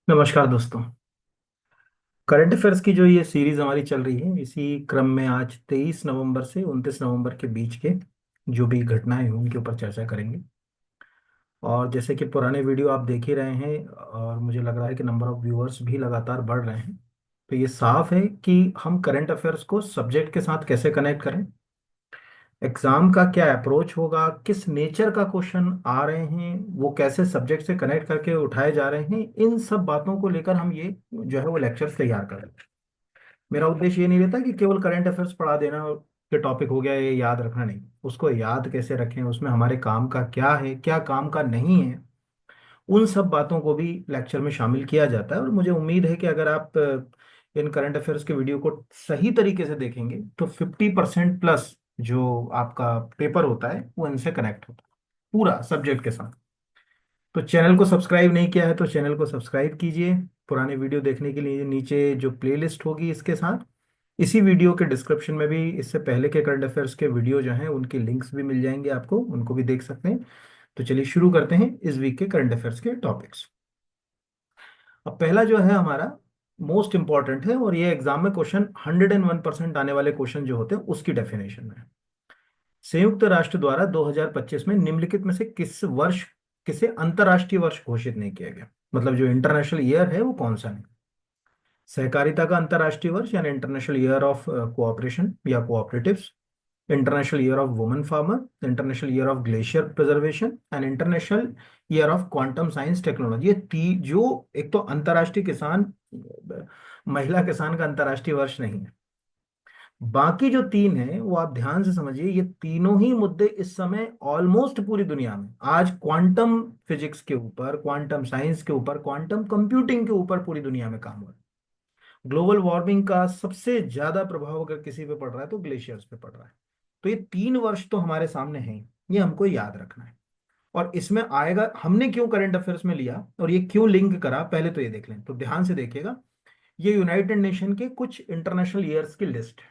नमस्कार दोस्तों। Current affairs की जो ये सीरीज हमारी चल रही है, इसी क्रम में आज 23 नवंबर से 29 नवंबर के बीच के जो भी घटनाएं हैं उनके ऊपर चर्चा करेंगे। और जैसे कि पुराने वीडियो आप देख ही रहे हैं, और मुझे लग रहा है कि नंबर ऑफ व्यूअर्स भी लगातार बढ़ रहे हैं। तो ये साफ है कि हम करंट अफेयर्स को सब्जेक्ट के साथ कैसे कनेक्ट करें, एग्जाम का क्या अप्रोच होगा, किस नेचर का क्वेश्चन आ रहे हैं, वो कैसे सब्जेक्ट से कनेक्ट करके उठाए जा रहे हैं, इन सब बातों को लेकर हम ये जो है वो लेक्चर्स तैयार करें। मेरा उद्देश्य ये नहीं रहता कि केवल करंट अफेयर्स पढ़ा देना के टॉपिक हो गया, ये याद रखना नहीं। उसको याद कैसे रखें, उसमें हमारे काम का क्या है, क्या काम का नहीं है, उन सब बातों को भी लेक्चर में शामिल किया जाता है। और मुझे उम्मीद है कि अगर आप इन करंट अफेयर्स के वीडियो को सही तरीके से देखेंगे तो 50% प्लस जो आपका पेपर होता है वो इनसे कनेक्ट होता है, पूरा सब्जेक्ट के साथ। तो चैनल को सब्सक्राइब नहीं किया है तो चैनल को सब्सक्राइब कीजिए। पुराने वीडियो देखने के लिए नीचे जो प्लेलिस्ट होगी इसके साथ, इसी वीडियो के डिस्क्रिप्शन में भी इससे पहले के करंट अफेयर्स के वीडियो जो हैं उनके लिंक्स भी मिल जाएंगे आपको, उनको भी देख सकते हैं। तो चलिए शुरू करते हैं इस वीक के करंट अफेयर्स के टॉपिक्स। अब पहला जो है हमारा मोस्ट इंपॉर्टेंट है, और ये एग्जाम में क्वेश्चन 101% आने वाले क्वेश्चन जो होते हैं उसकी डेफिनेशन में है। संयुक्त राष्ट्र द्वारा 2025 में निम्नलिखित में से किस वर्ष, किसे अंतर्राष्ट्रीय वर्ष घोषित नहीं किया गया, मतलब जो इंटरनेशनल ईयर है वो कौन सा है। सहकारिता का अंतर्राष्ट्रीय वर्ष यानी इंटरनेशनल ईयर ऑफ कोऑपरेशन या cooperatives, international year of women farmer, international year of glacier preservation and international year of quantum science technology. ये जो एक तो अंतर्राष्ट्रीय किसान, महिला किसान का अंतर्राष्ट्रीय वर्ष नहीं है। बाकी जो तीन है वो आप ध्यान से समझिए, ये तीनों ही मुद्दे इस समय ऑलमोस्ट पूरी दुनिया में आज क्वांटम फिजिक्स के ऊपर, क्वांटम साइंस के ऊपर, क्वांटम कंप्यूटिंग के ऊपर पूरी दुनिया में काम हो रहा है। ग्लोबल वार्मिंग का सबसे ज्यादा प्रभाव अगर किसी पे पड़ रहा है तो ग्लेशियर्स पे पड़ रहा है। तो ये 3 वर्ष तो हमारे सामने हैं, ये हमको याद रखना है। और इसमें आएगा हमने क्यों करंट अफेयर्स में लिया और ये क्यों लिंक करा, पहले तो ये देख लें। तो ध्यान से देखिएगा, ये यूनाइटेड नेशन के कुछ इंटरनेशनल ईयर्स की लिस्ट है।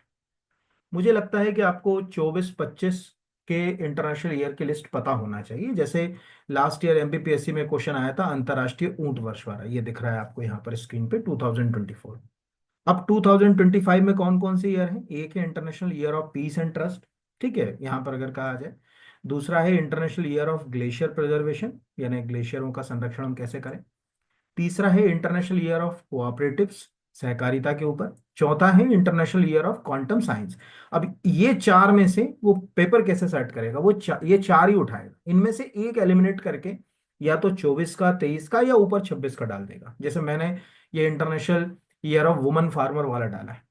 मुझे लगता है कि आपको 24-25 के इंटरनेशनल ईयर की लिस्ट पता होना चाहिए। जैसे लास्ट ईयर एमपीपीएससी में क्वेश्चन आया था अंतर्राष्ट्रीय ऊंट वर्ष वाला, ये दिख रहा है आपको यहाँ पर स्क्रीन पे 2024। अब 2025 में कौन कौन से ईयर हैं? एक है international year of peace and trust, ठीक है, यहाँ पर अगर कहा जाए। दूसरा है international year of glacier preservation, यानी ग्लेशियरों का संरक्षण हम कैसे करें। तीसरा है इंटरनेशनल ईयर ऑफ कोऑपरेटिव्स, सहकारिता के ऊपर। चौथा है international year of quantum science. अब ये चार में से वो पेपर कैसे सेट करेगा, वो ये चार ही उठाएगा, इनमें से एक एलिमिनेट करके या तो 24 का, 23 का या ऊपर 26 का डाल देगा। जैसे मैंने ये international year of woman farmer वाला डाला है,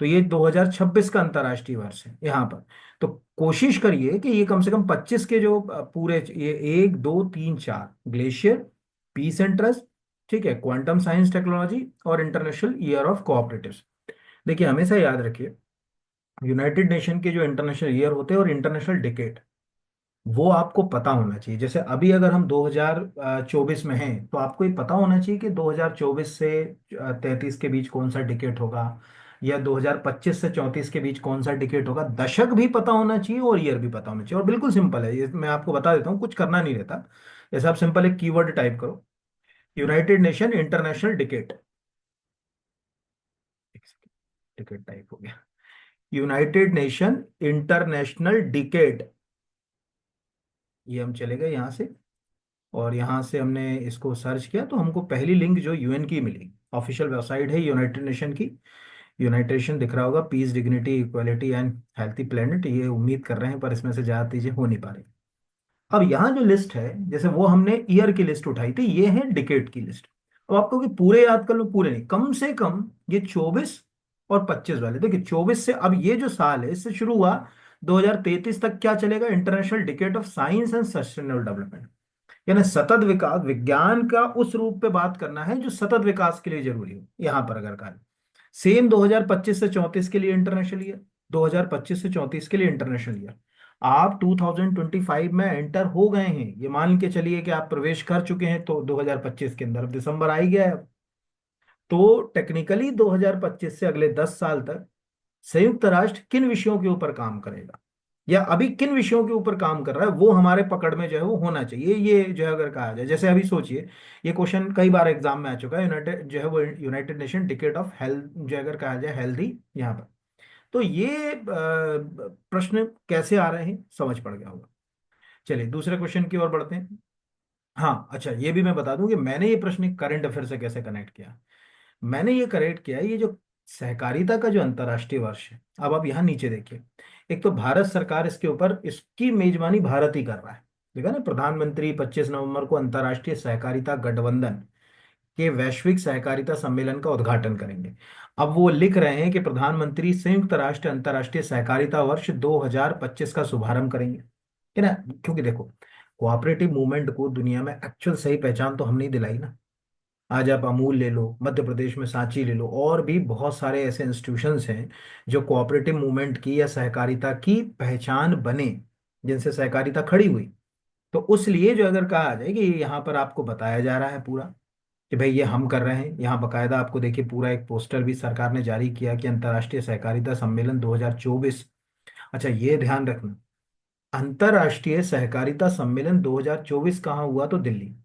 तो ये 2026 का अंतर्राष्ट्रीय वर्ष है यहाँ पर। तो कोशिश करिए कि ये कम से कम 25 के जो पूरे ये 1 2 3 4 ग्लेशियर, पीस एंड ट्रस्ट, ठीक है, क्वांटम साइंस टेक्नोलॉजी और इंटरनेशनल ईयर ऑफ कोऑपरेटिव्स। देखिए हमेशा याद रखिए, यूनाइटेड नेशन के जो इंटरनेशनल ईयर होते हैं और इंटरनेशनल डिकेड, वो आपको पता होना चाहिए। जैसे अभी अगर हम 2024 में हैं तो आपको ये पता होना चाहिए कि 2024 से 33 के बीच कौन सा डिकेट होगा, या 2025 से 34 के बीच कौन सा डिकेट होगा। दशक भी पता होना चाहिए और ईयर भी पता होना चाहिए। और बिल्कुल सिंपल है ये, मैं आपको बता देता हूँ, कुछ करना नहीं रहता। जैसे आप सिंपल एक कीवर्ड टाइप करो, United nation international decade, decade type हो गया, यूनाइटेड नेशन इंटरनेशनल डिकेड, ये हम चले गए यहाँ से। और यहाँ से हमने इसको सर्च किया तो हमको पहली लिंक जो यूएन की मिली, ऑफिशियल वेबसाइट है यूनाइटेड नेशन की। यूनाइटेड नेशन दिख रहा होगा, peace dignity equality and healthy planet, ये उम्मीद कर रहे हैं, पर इसमें से ज़्यादा चीज़ें हो नहीं पा रही। अब यहाँ जो लिस्ट है, जैसे वो हमने ईयर की लिस्ट उठाई थी, ये है डिकेड की लिस्ट। अब आपको कि पूरे याद कर लो, पूरे नहीं, कम से कम ये 24 और 25 वाले। देखिए 24 से अब ये जो साल है इससे शुरू हुआ, 2033 तक क्या चलेगा, international decade of science and sustainable development, यानी सतत विकास, विज्ञान का उस रूप पे बात करना है जो सतत विकास के लिए जरूरी हो। यहां पर अगर कहा सेम 2025 से 34 के लिए इंटरनेशनल ईयर, 2025 से 34 के लिए इंटरनेशनल ईयर। आप 2025 में एंटर हो गए हैं, ये मान के चलिए कि आप प्रवेश कर चुके हैं तो 2025 के अंदर, अब दिसंबर आ ही गया है अब। तो टेक्निकली 2025 से अगले 10 साल तक संयुक्त राष्ट्र किन विषयों के ऊपर काम करेगा, या अभी किन विषयों के ऊपर काम कर रहा है, वो हमारे पकड़ में जो है वो होना चाहिए। ये जो है अगर कहा जाए, जैसे अभी सोचिए, ये क्वेश्चन कई बार एग्जाम में आ चुका है, यूनाइटेड जो है वो United nation decade of health, जो अगर कहा जाए हेल्दी यहाँ पर। तो ये प्रश्न कैसे आ रहे हैं समझ पड़ गया होगा। चलिए दूसरे क्वेश्चन की ओर बढ़ते हैं। हाँ अच्छा, ये भी मैं बता दूं कि मैंने ये प्रश्न करंट अफेयर से कैसे कनेक्ट किया। मैंने ये कनेक्ट किया है, ये जो सहकारिता का जो अंतर्राष्ट्रीय वर्ष है, अब आप यहाँ नीचे देखिए। एक तो भारत सरकार इसके ऊपर, इसकी मेजबानी भारत ही कर रहा है। देखा ना, प्रधानमंत्री 25 नवंबर को अंतर्राष्ट्रीय सहकारिता गठबंधन के वैश्विक सहकारिता सम्मेलन का उद्घाटन करेंगे। अब वो लिख रहे हैं कि प्रधानमंत्री संयुक्त राष्ट्र अंतर्राष्ट्रीय सहकारिता वर्ष 2025 का शुभारंभ करेंगे, है ना। क्योंकि देखो, कोऑपरेटिव मूवमेंट को दुनिया में एक्चुअल सही पहचान तो हमने ही दिलाई ना। आज आप अमूल ले लो, मध्य प्रदेश में सांची ले लो, और भी बहुत सारे ऐसे इंस्टीट्यूशंस हैं जो कोऑपरेटिव मूवमेंट की या सहकारिता की पहचान बने, जिनसे सहकारिता खड़ी हुई। तो उस लिए जो अगर कहा जाए कि यहाँ पर आपको बताया जा रहा है पूरा कि भाई ये हम कर रहे हैं, यहाँ बकायदा आपको देखिए पूरा एक पोस्टर भी सरकार ने जारी किया कि अंतर्राष्ट्रीय सहकारिता सम्मेलन 2024। अच्छा ये ध्यान रखना, अंतर्राष्ट्रीय सहकारिता सम्मेलन 2024 कहाँ हुआ, तो दिल्ली।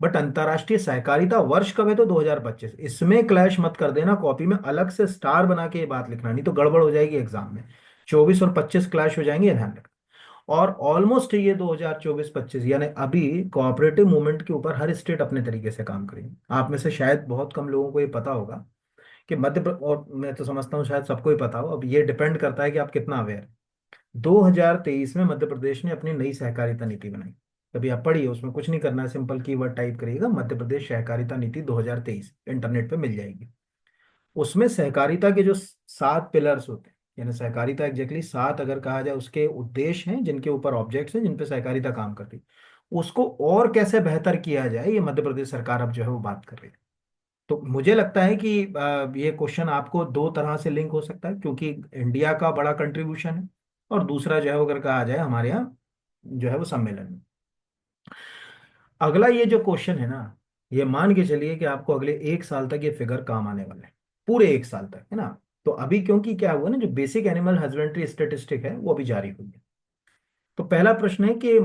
बट अंतर्राष्ट्रीय सहकारिता वर्ष कब है, तो 2025। इसमें क्लैश मत कर देना, कॉपी में अलग से स्टार बना के ये बात लिखना, नहीं तो गड़बड़ हो जाएगी एग्जाम में। 24 और 25 क्लैश हो जाएंगे, ये ध्यान रखना। और ऑलमोस्ट ये 2024-25 यानी अभी कोऑपरेटिव मूवमेंट के ऊपर हर स्टेट अपने तरीके से काम करेगी। आप में से शायद बहुत कम लोगों को ये पता होगा कि और मैं तो समझता हूँ शायद सबको ही पता हो, अब ये डिपेंड करता है कि आप कितना अवेयर। 2023 में मध्य प्रदेश ने अपनी नई सहकारिता नीति बनाई। कभी आप पढ़िए, उसमें कुछ नहीं करना है, सिंपल कीवर्ड टाइप करिएगा मध्य प्रदेश सहकारिता नीति 2023, इंटरनेट पे मिल जाएगी। उसमें सहकारिता के जो 7 पिलर्स होते हैं, यानी सहकारिता एग्जैक्टली 7 अगर कहा जाए उसके उद्देश्य हैं, जिनके ऊपर ऑब्जेक्ट्स हैं, जिन पे सहकारिता काम करती है, उसको और कैसे बेहतर किया जाए, ये मध्य प्रदेश सरकार अब जो है वो बात कर रही है। तो मुझे लगता है कि ये क्वेश्चन आपको दो तरह से लिंक हो सकता है, क्योंकि इंडिया का बड़ा कंट्रीब्यूशन है, और दूसरा जो है वो अगर कहा जाए हमारे यहाँ जो है वो सम्मेलन में। अगला ये जो क्वेश्चन है ना, ये मान के चलिए कि आपको अगले 1 साल तक ये फिगर काम आने वाला है, पूरे 1 साल तक, है ना। तो अभी क्योंकि क्या हुआ ना, जो बेसिक एनिमल हस्बेंड्री स्टेटिस्टिक है वो अभी जारी हुई है। तो पहला प्रश्न है कि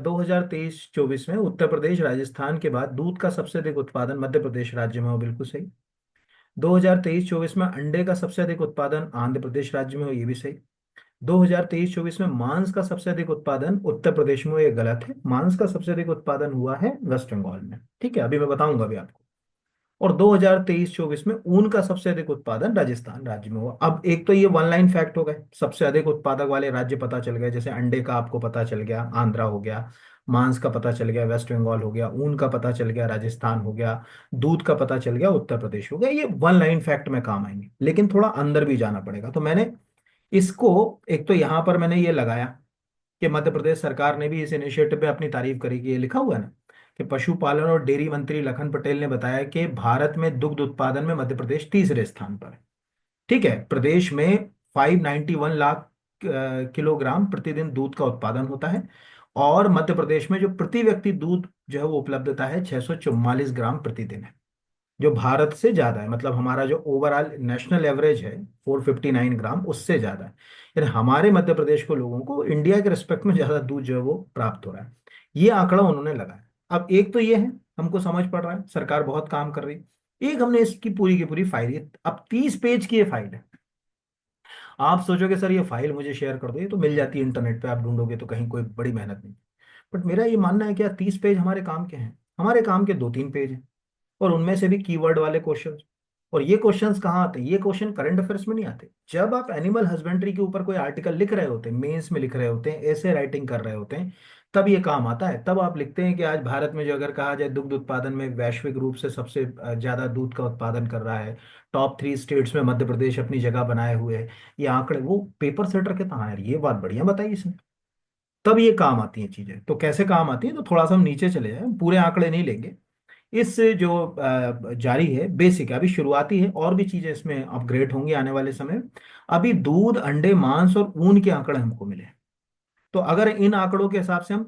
2023-24 में उत्तर प्रदेश राजस्थान के बाद दूध का सबसे अधिक उत्पादन मध्य प्रदेश राज्य में हो, बिल्कुल सही। 2023-24 में अंडे का सबसे अधिक उत्पादन आंध्र प्रदेश राज्य में हो, ये भी सही। 2023-24 में मांस का सबसे अधिक उत्पादन उत्तर प्रदेश में हो, ये गलत है। मांस का सबसे अधिक उत्पादन हुआ है वेस्ट बंगाल में, ठीक है, अभी मैं बताऊंगा अभी आपको। और 2023-24 में ऊन का सबसे अधिक उत्पादन राजस्थान राज्य में हुआ। अब एक तो ये वन लाइन फैक्ट हो गए, सबसे अधिक उत्पादक वाले राज्य पता चल गए, जैसे अंडे का आपको पता चल गया आंध्रा हो गया, मांस का पता चल गया वेस्ट बंगाल हो गया, ऊन का पता चल गया राजस्थान हो गया, दूध का पता चल गया उत्तर प्रदेश हो गया। ये वन लाइन फैक्ट में काम आएंगे, लेकिन थोड़ा अंदर भी जाना पड़ेगा। तो मैंने इसको, एक तो यहां पर मैंने ये लगाया कि मध्य प्रदेश सरकार ने भी इस इनिशिएटिव पे अपनी तारीफ करी, कि ये लिखा हुआ है ना कि पशुपालन और डेयरी मंत्री लखन पटेल ने बताया कि भारत में दुग्ध उत्पादन में मध्य प्रदेश तीसरे स्थान पर है। ठीक है, प्रदेश में 591 लाख किलोग्राम प्रतिदिन दूध का उत्पादन होता है, और मध्य प्रदेश में जो प्रति व्यक्ति दूध जो है वो उपलब्धता है 644 ग्राम प्रतिदिन है, जो भारत से ज्यादा है। मतलब हमारा जो ओवरऑल नेशनल एवरेज है 459 ग्राम, उससे ज्यादा है। यानी हमारे मध्य प्रदेश को, लोगों को इंडिया के रिस्पेक्ट में ज्यादा दूध जो है वो प्राप्त हो रहा है। ये आंकड़ा उन्होंने लगाया। अब एक तो ये है, हमको समझ पड़ रहा है सरकार बहुत काम कर रही है। एक हमने इसकी पूरी की पूरी फाइल, अब 30 पेज की ये फाइल है। आप सोचोगे सर ये फाइल मुझे शेयर कर दो, ये तो मिल जाती है इंटरनेट पे, आप ढूंढोगे तो कहीं, कोई बड़ी मेहनत नहीं। बट मेरा ये मानना है, क्या 30 पेज हमारे काम के हैं? हमारे काम के 2-3 पेज हैं, और उनमें से भी कीवर्ड वाले क्वेश्चंस। और ये क्वेश्चंस कहाँ आते हैं? ये क्वेश्चन करंट अफेयर्स में नहीं आते। जब आप एनिमल हस्बेंड्री के ऊपर कोई आर्टिकल लिख रहे होते हैं, मेंस में लिख रहे होते हैं, ऐसे राइटिंग कर रहे होते हैं, तब ये काम आता है। तब आप लिखते हैं कि आज भारत में जो अगर कहा जाए दुग्ध उत्पादन में वैश्विक रूप से सबसे ज्यादा दूध का उत्पादन कर रहा है, टॉप 3 स्टेट्स में मध्य प्रदेश अपनी जगह बनाए हुए है। ये आंकड़े वो पेपर सेटर के कहाँ यार, ये बात बढ़िया बताई इसने। तब ये काम आती हैं चीजें। तो कैसे काम आती हैं, तो थोड़ा सा हम नीचे चले जाए, पूरे आंकड़े नहीं लेंगे। इस जो जारी है बेसिक है, अभी शुरुआती है, और भी चीजें इसमें अपग्रेड होंगी आने वाले समय में। अभी दूध, अंडे, मांस और ऊन के आंकड़े हमको मिले हैं। तो अगर इन आंकड़ों के हिसाब से हम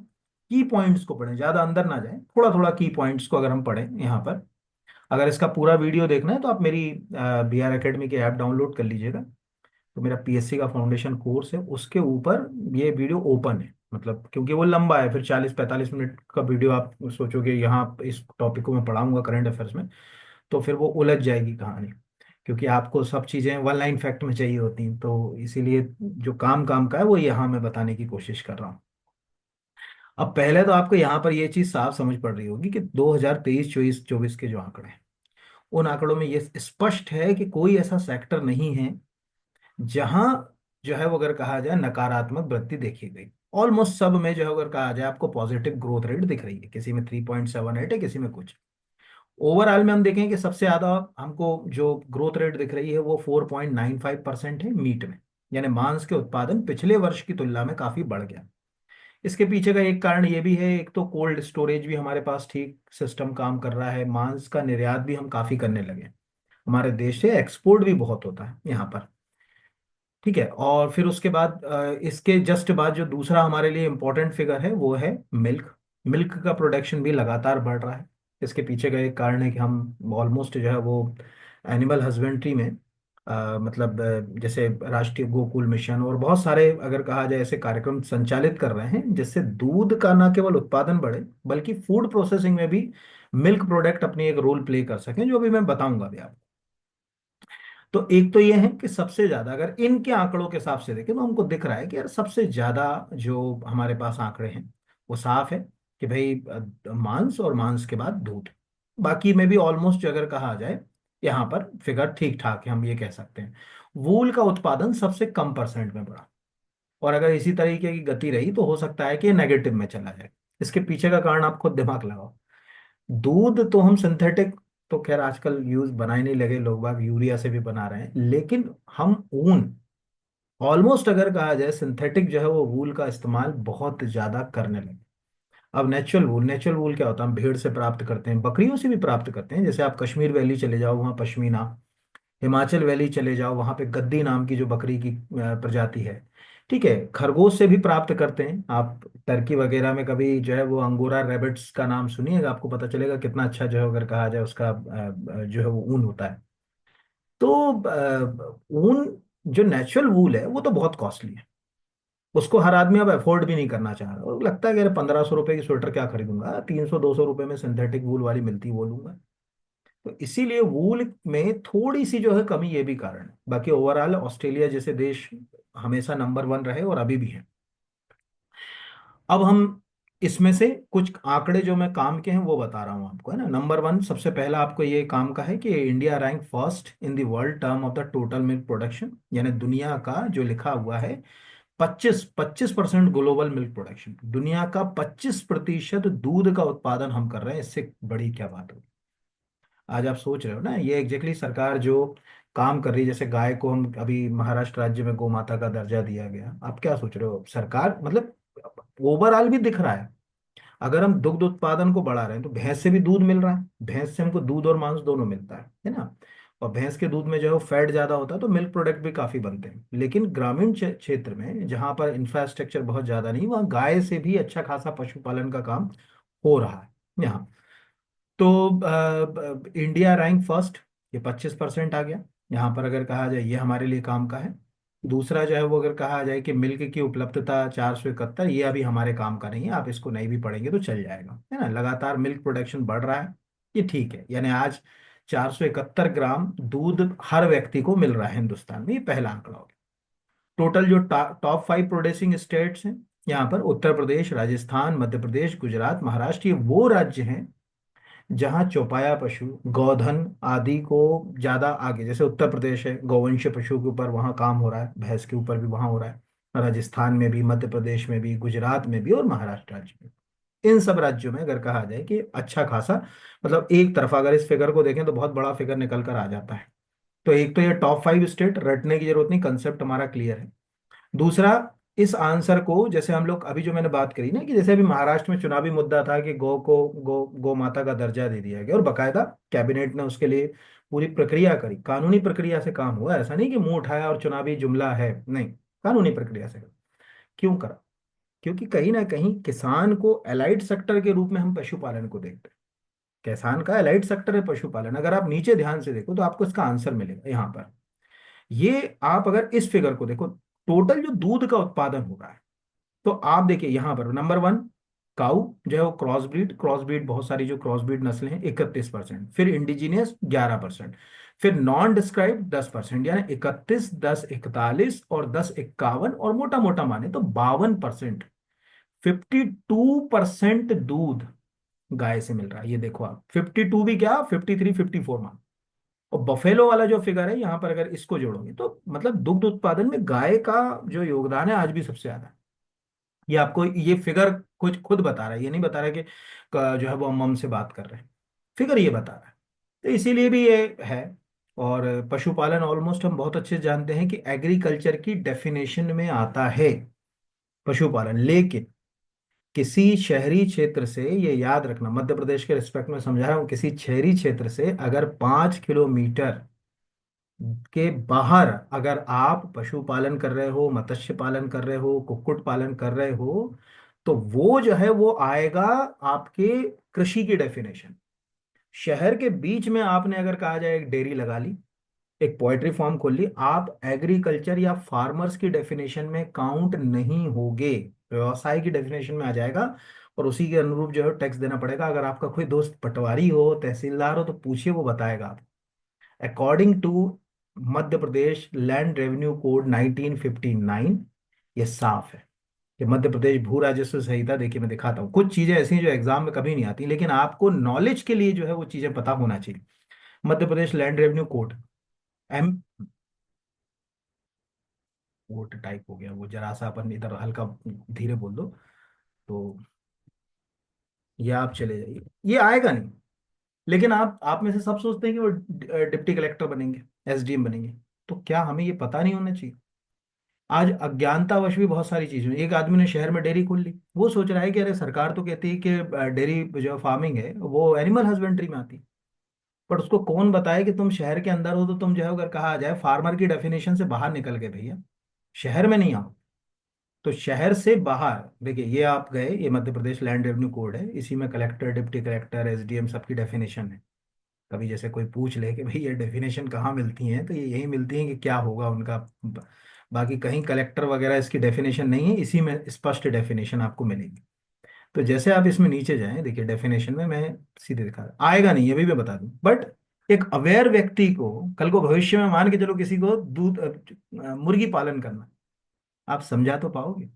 की पॉइंट्स को पढ़ें, ज्यादा अंदर ना जाए, थोड़ा थोड़ा की पॉइंट्स को अगर हम पढ़ें यहाँ पर। अगर इसका पूरा वीडियो देखना है तो आप मेरी BR एकेडमी की ऐप डाउनलोड कर लीजिएगा। तो मेरा पीएससी का फाउंडेशन कोर्स है, उसके ऊपर ये वीडियो ओपन है, मतलब क्योंकि वो लंबा है, फिर 40-45 मिनट का वीडियो आप सोचोगे यहाँ इस टॉपिक को मैं पढ़ाऊंगा करंट अफेयर्स में, तो फिर वो उलझ जाएगी कहानी, क्योंकि आपको सब चीज़ें वन लाइन फैक्ट में चाहिए होती हैं, तो इसीलिए जो काम काम का है वो यहाँ मैं बताने की कोशिश कर रहा हूँ। अब पहले तो आपको यहाँ पर ये चीज़ साफ समझ पड़ रही होगी कि 2023 24 के जो आंकड़े हैं, उन आंकड़ों में ये स्पष्ट है कि कोई ऐसा सेक्टर नहीं है जहां जो है वो अगर कहा जाए नकारात्मक वृद्धि देखी गई। ऑलमोस्ट सब में जो है अगर कहा जाए आपको पॉजिटिव ग्रोथ रेट दिख रही है, किसी में 3.78 है, किसी में कुछ। ओवरऑल में हम देखें कि सबसे ज्यादा हमको जो ग्रोथ रेट दिख रही है वो 4.95% है मीट में, यानी मांस के उत्पादन पिछले वर्ष की तुलना में काफी बढ़ गया। इसके पीछे का एक कारण ये भी है, एक तो कोल्ड स्टोरेज भी हमारे पास ठीक सिस्टम काम कर रहा है, मांस का निर्यात भी हम काफी करने लगे, हमारे देश से एक्सपोर्ट भी बहुत होता है यहाँ पर। ठीक है, और फिर उसके बाद इसके जस्ट बाद जो दूसरा हमारे लिए इम्पोर्टेंट फिगर है वो है मिल्क। मिल्क का प्रोडक्शन भी लगातार बढ़ रहा है। इसके पीछे का एक कारण है कि हम ऑलमोस्ट जो है वो एनिमल हस्बेंड्री में मतलब जैसे राष्ट्रीय गोकुल मिशन और बहुत सारे अगर कहा जाए ऐसे कार्यक्रम संचालित कर रहे हैं, जिससे दूध का न केवल उत्पादन बढ़े बल्कि फूड प्रोसेसिंग में भी मिल्क प्रोडक्ट अपनी एक रोल प्ले कर सकें, जो अभी मैं बताऊंगा अभी आपको। तो एक तो ये है कि सबसे ज्यादा अगर इनके आंकड़ों के हिसाब से देखें तो हमको दिख रहा है कि यार सबसे ज्यादा जो हमारे पास आंकड़े हैं वो साफ है कि भाई मांस और मांस के बाद दूध। बाकी में भी ऑलमोस्ट अगर कहा जाए यहाँ पर फिगर ठीक ठाक है, हम ये कह सकते हैं। वूल का उत्पादन सबसे कम परसेंट में बढ़ा, और अगर इसी तरीके की गति रही तो हो सकता है कि नेगेटिव में चला जाए। इसके पीछे का कारण आप खुद दिमाग लगाओ। दूध तो हम सिंथेटिक तो खैर आजकल यूज बनाए नहीं लगे, लोग बाग यूरिया से भी बना रहे हैं, लेकिन हम ऊन ऑलमोस्ट अगर कहा जाए सिंथेटिक जो है वो वूल का इस्तेमाल बहुत ज्यादा करने लगे। अब नेचुरल वूल क्या होता है, हम भेड़ से प्राप्त करते हैं, बकरियों से भी प्राप्त करते हैं, जैसे आप कश्मीर वैली चले जाओ वहाँ पश्मीना, हिमाचल वैली चले जाओ वहाँ पे गद्दी नाम की जो बकरी की प्रजाति है। ठीक है, खरगोश से भी प्राप्त करते हैं आप। टर्की वगैरह में कभी जो है वो अंगोरा रेबिट्स का नाम सुनिएगा, आपको पता चलेगा कितना अच्छा जो है अगर कहा जाए उसका जो है वो ऊन होता है। तो ऊन जो नेचुरल वूल है वो तो बहुत कॉस्टली है, उसको हर आदमी अब अफोर्ड भी नहीं करना चाह रहा, और लगता है कि 1500 रुपए की स्वेटर क्या खरीदूंगा, 300-200 रुपए में सिंथेटिक वूल वाली मिलती है वो लूंगा। तो इसीलिए वूल में थोड़ी सी जो है कमी ये भी कारण है। बाकी ओवरऑल ऑस्ट्रेलिया जैसे देश हमेशा नंबर 1 रहे और अभी भी है। अब हम इसमें से कुछ आंकड़े जो मैं काम के हैं वो बता रहा हूं आपको, है ना। नंबर 1 सबसे पहला आपको ये काम का है कि India rank first in the world term of the total milk production, यानी दुनिया का जो लिखा हुआ है 25% ग्लोबल मिल्क प्रोडक्शन, दुनिया का 25% दूध का उत्पादन हम कर रहे हैं, इससे बड़ी क्या बात होगी। आज आप सोच रहे हो ना, ये एग्जैक्टली सरकार जो काम कर रही है, जैसे गाय को हम अभी महाराष्ट्र राज्य में गौ माता का दर्जा दिया गया, आप क्या सोच रहे हो सरकार मतलब ओवरऑल भी दिख रहा है। अगर हम दुग्ध उत्पादन को बढ़ा रहे हैं तो भैंस से भी दूध मिल रहा है, भैंस से हमको दूध और मांस दोनों मिलता है ना। और भैंस के दूध में जो है फैट ज्यादा होता है तो मिल्क प्रोडक्ट भी काफी बनते हैं, लेकिन ग्रामीण क्षेत्र में जहां पर इंफ्रास्ट्रक्चर बहुत ज्यादा नहीं, वहाँ गाय से भी अच्छा खासा पशुपालन का काम हो रहा है यहाँ। तो इंडिया रैंक फर्स्ट, ये 25% आ गया यहाँ पर अगर कहा जाए, ये हमारे लिए काम का है। दूसरा जो है वो अगर कहा जाए कि मिल्क की उपलब्धता 471, ये अभी हमारे काम का नहीं है, आप इसको नहीं भी पढ़ेंगे तो चल जाएगा, है ना। लगातार मिल्क प्रोडक्शन बढ़ रहा है, ये ठीक है, यानी आज 471 ग्राम दूध हर व्यक्ति को मिल रहा है हिंदुस्तान में, ये पहला आंकड़ा हो गया। टोटल जो टॉप 5 प्रोड्यूसिंग स्टेट्स हैं यहाँ पर उत्तर प्रदेश, राजस्थान, मध्य प्रदेश, गुजरात, महाराष्ट्र, ये वो राज्य हैं जहाँ चौपाया पशु, गोधन आदि को ज्यादा आगे, जैसे उत्तर प्रदेश है गौवंश पशु के ऊपर वहाँ काम हो रहा है, भैंस के ऊपर भी वहाँ हो रहा है, राजस्थान में भी, मध्य प्रदेश में भी, गुजरात में भी और महाराष्ट्र राज्य में। इन सब राज्यों में अगर कहा जाए कि अच्छा खासा, मतलब एक तरफा अगर इस फिगर को देखें तो बहुत बड़ा फिगर निकल कर आ जाता है। तो एक तो ये टॉप 5 स्टेट, रटने की जरूरत नहीं, कंसेप्ट हमारा क्लियर है। दूसरा, इस आंसर को जैसे हम लोग अभी जो मैंने बात करी ना कि जैसे अभी महाराष्ट्र में चुनावी मुद्दा था कि गौ माता का दर्जा दे दिया गया, और बकायदा कैबिनेट ने उसके लिए पूरी प्रक्रिया करी, कानूनी प्रक्रिया से काम हुआ, ऐसा नहीं कि मुंह उठाया और चुनावी जुमला है, नहीं, कानूनी प्रक्रिया से करा। क्यों करा? क्योंकि कहीं ना कहीं किसान को एलाइड सेक्टर के रूप में हम पशुपालन को देखते हैं। किसान का एलाइड सेक्टर है पशुपालन, अगर आप नीचे ध्यान से देखो तो आपको इसका आंसर मिलेगा यहाँ पर। ये आप अगर इस फिगर को देखो, टोटल जो दूध का उत्पादन हो रहा है, तो आप देखिए यहां पर नंबर वन, काऊ जो है वो क्रॉस ब्रीड बहुत सारी जो क्रॉस ब्रीड नस्लें हैं 31%, फिर इंडिजिनियस 11%, फिर नॉन डिस्क्राइब्ड 10%, यानी 31, 10, 41 और 10, 51, और मोटा मोटा माने तो 52%, 52% दूध गाय से मिल रहा है। ये देखो आप, 52 भी क्या, 53, 54 मान। और बफेलो वाला जो फिगर है यहाँ पर, अगर इसको जोड़ोगे तो मतलब दुग्ध उत्पादन में गाय का जो योगदान है आज भी सबसे ज्यादा है। ये आपको ये फिगर कुछ खुद बता रहा है, ये नहीं बता रहा है कि जो है वो हम से बात कर रहे हैं, फिगर ये बता रहा है। तो इसीलिए भी ये है। और पशुपालन ऑलमोस्ट हम बहुत अच्छे से जानते हैं कि एग्रीकल्चर की डेफिनेशन में आता है पशुपालन, लेकिन किसी शहरी क्षेत्र से, ये याद रखना, मध्य प्रदेश के रिस्पेक्ट में समझा रहा हूँ, किसी शहरी क्षेत्र से अगर 5 किलोमीटर के बाहर अगर आप पशुपालन कर रहे हो, मत्स्य पालन कर रहे हो, कुक्कुट पालन कर रहे हो, तो वो जो है वो आएगा आपके कृषि की डेफिनेशन। शहर के बीच में आपने अगर कहा जाए एक डेयरी लगा ली, एक पोएट्री फार्म खोल ली, आप एग्रीकल्चर या फार्मर्स की डेफिनेशन में काउंट नहीं होगे, व्यवसाय की डेफिनेशन में आ जाएगा। और उसी के अनुरूप जो है टैक्स देना पड़ेगा। अगर आपका कोई दोस्त पटवारी हो, तहसीलदार हो, तो पूछिए, वो बताएगा आप। According to Madhya Pradesh land revenue code 1959, ये साफ है कि मध्य प्रदेश भू राजस्व संहिता, देखिए मैं दिखाता हूँ, कुछ चीजें ऐसी हैं जो एग्जाम में कभी नहीं आती, लेकिन आपको नॉलेज के लिए जो है वो चीजें पता होना चाहिए। Madhya Pradesh land revenue code, M, वोट टाइप हो गया वो, जरा सा अपन इधर हल्का धीरे बोल दो तो ये आप चले जाइए, ये आएगा नहीं। लेकिन आप में से सब सोचते हैं कि वो डिप्टी कलेक्टर बनेंगे, एसडीएम बनेंगे। तो क्या हमें ये पता नहीं होना चाहिए? आज अज्ञानतावश भी बहुत सारी चीजें, एक आदमी ने शहर में डेयरी खोल ली, वो सोच रहा है कि अरे सरकार तो कहती है कि डेयरी जो फार्मिंग है वो एनिमल हस्बेंड्री में आती है। पर उसको कौन बताए कि तुम शहर के अंदर हो तो तुम जो है, अगर कहा जाए फार्मर की डेफिनेशन से बाहर निकल गए भैया, शहर में नहीं आओ। तो शहर से बाहर देखिए, ये आप गए, ये मध्य प्रदेश लैंड रेवेन्यू कोड है, इसी में कलेक्टर, डिप्टी कलेक्टर, एसडीएम सबकी डेफिनेशन है। कभी जैसे कोई पूछ ले कि भाई ये डेफिनेशन कहाँ मिलती हैं, तो ये यही मिलती है कि क्या होगा उनका। बाकी कहीं कलेक्टर वगैरह इसकी डेफिनेशन नहीं है, इसी में स्पष्ट डेफिनेशन आपको मिलेगी। तो जैसे आप इसमें नीचे जाएं, देखिए डेफिनेशन में मैं सीधे दिखा रहा, आएगा नहीं ये भी मैं बता दूं, बट एक अवेयर व्यक्ति को कल को भविष्य में मान के चलो किसी को दूध मुर्गी पालन करना, आप समझा तो पाओगे।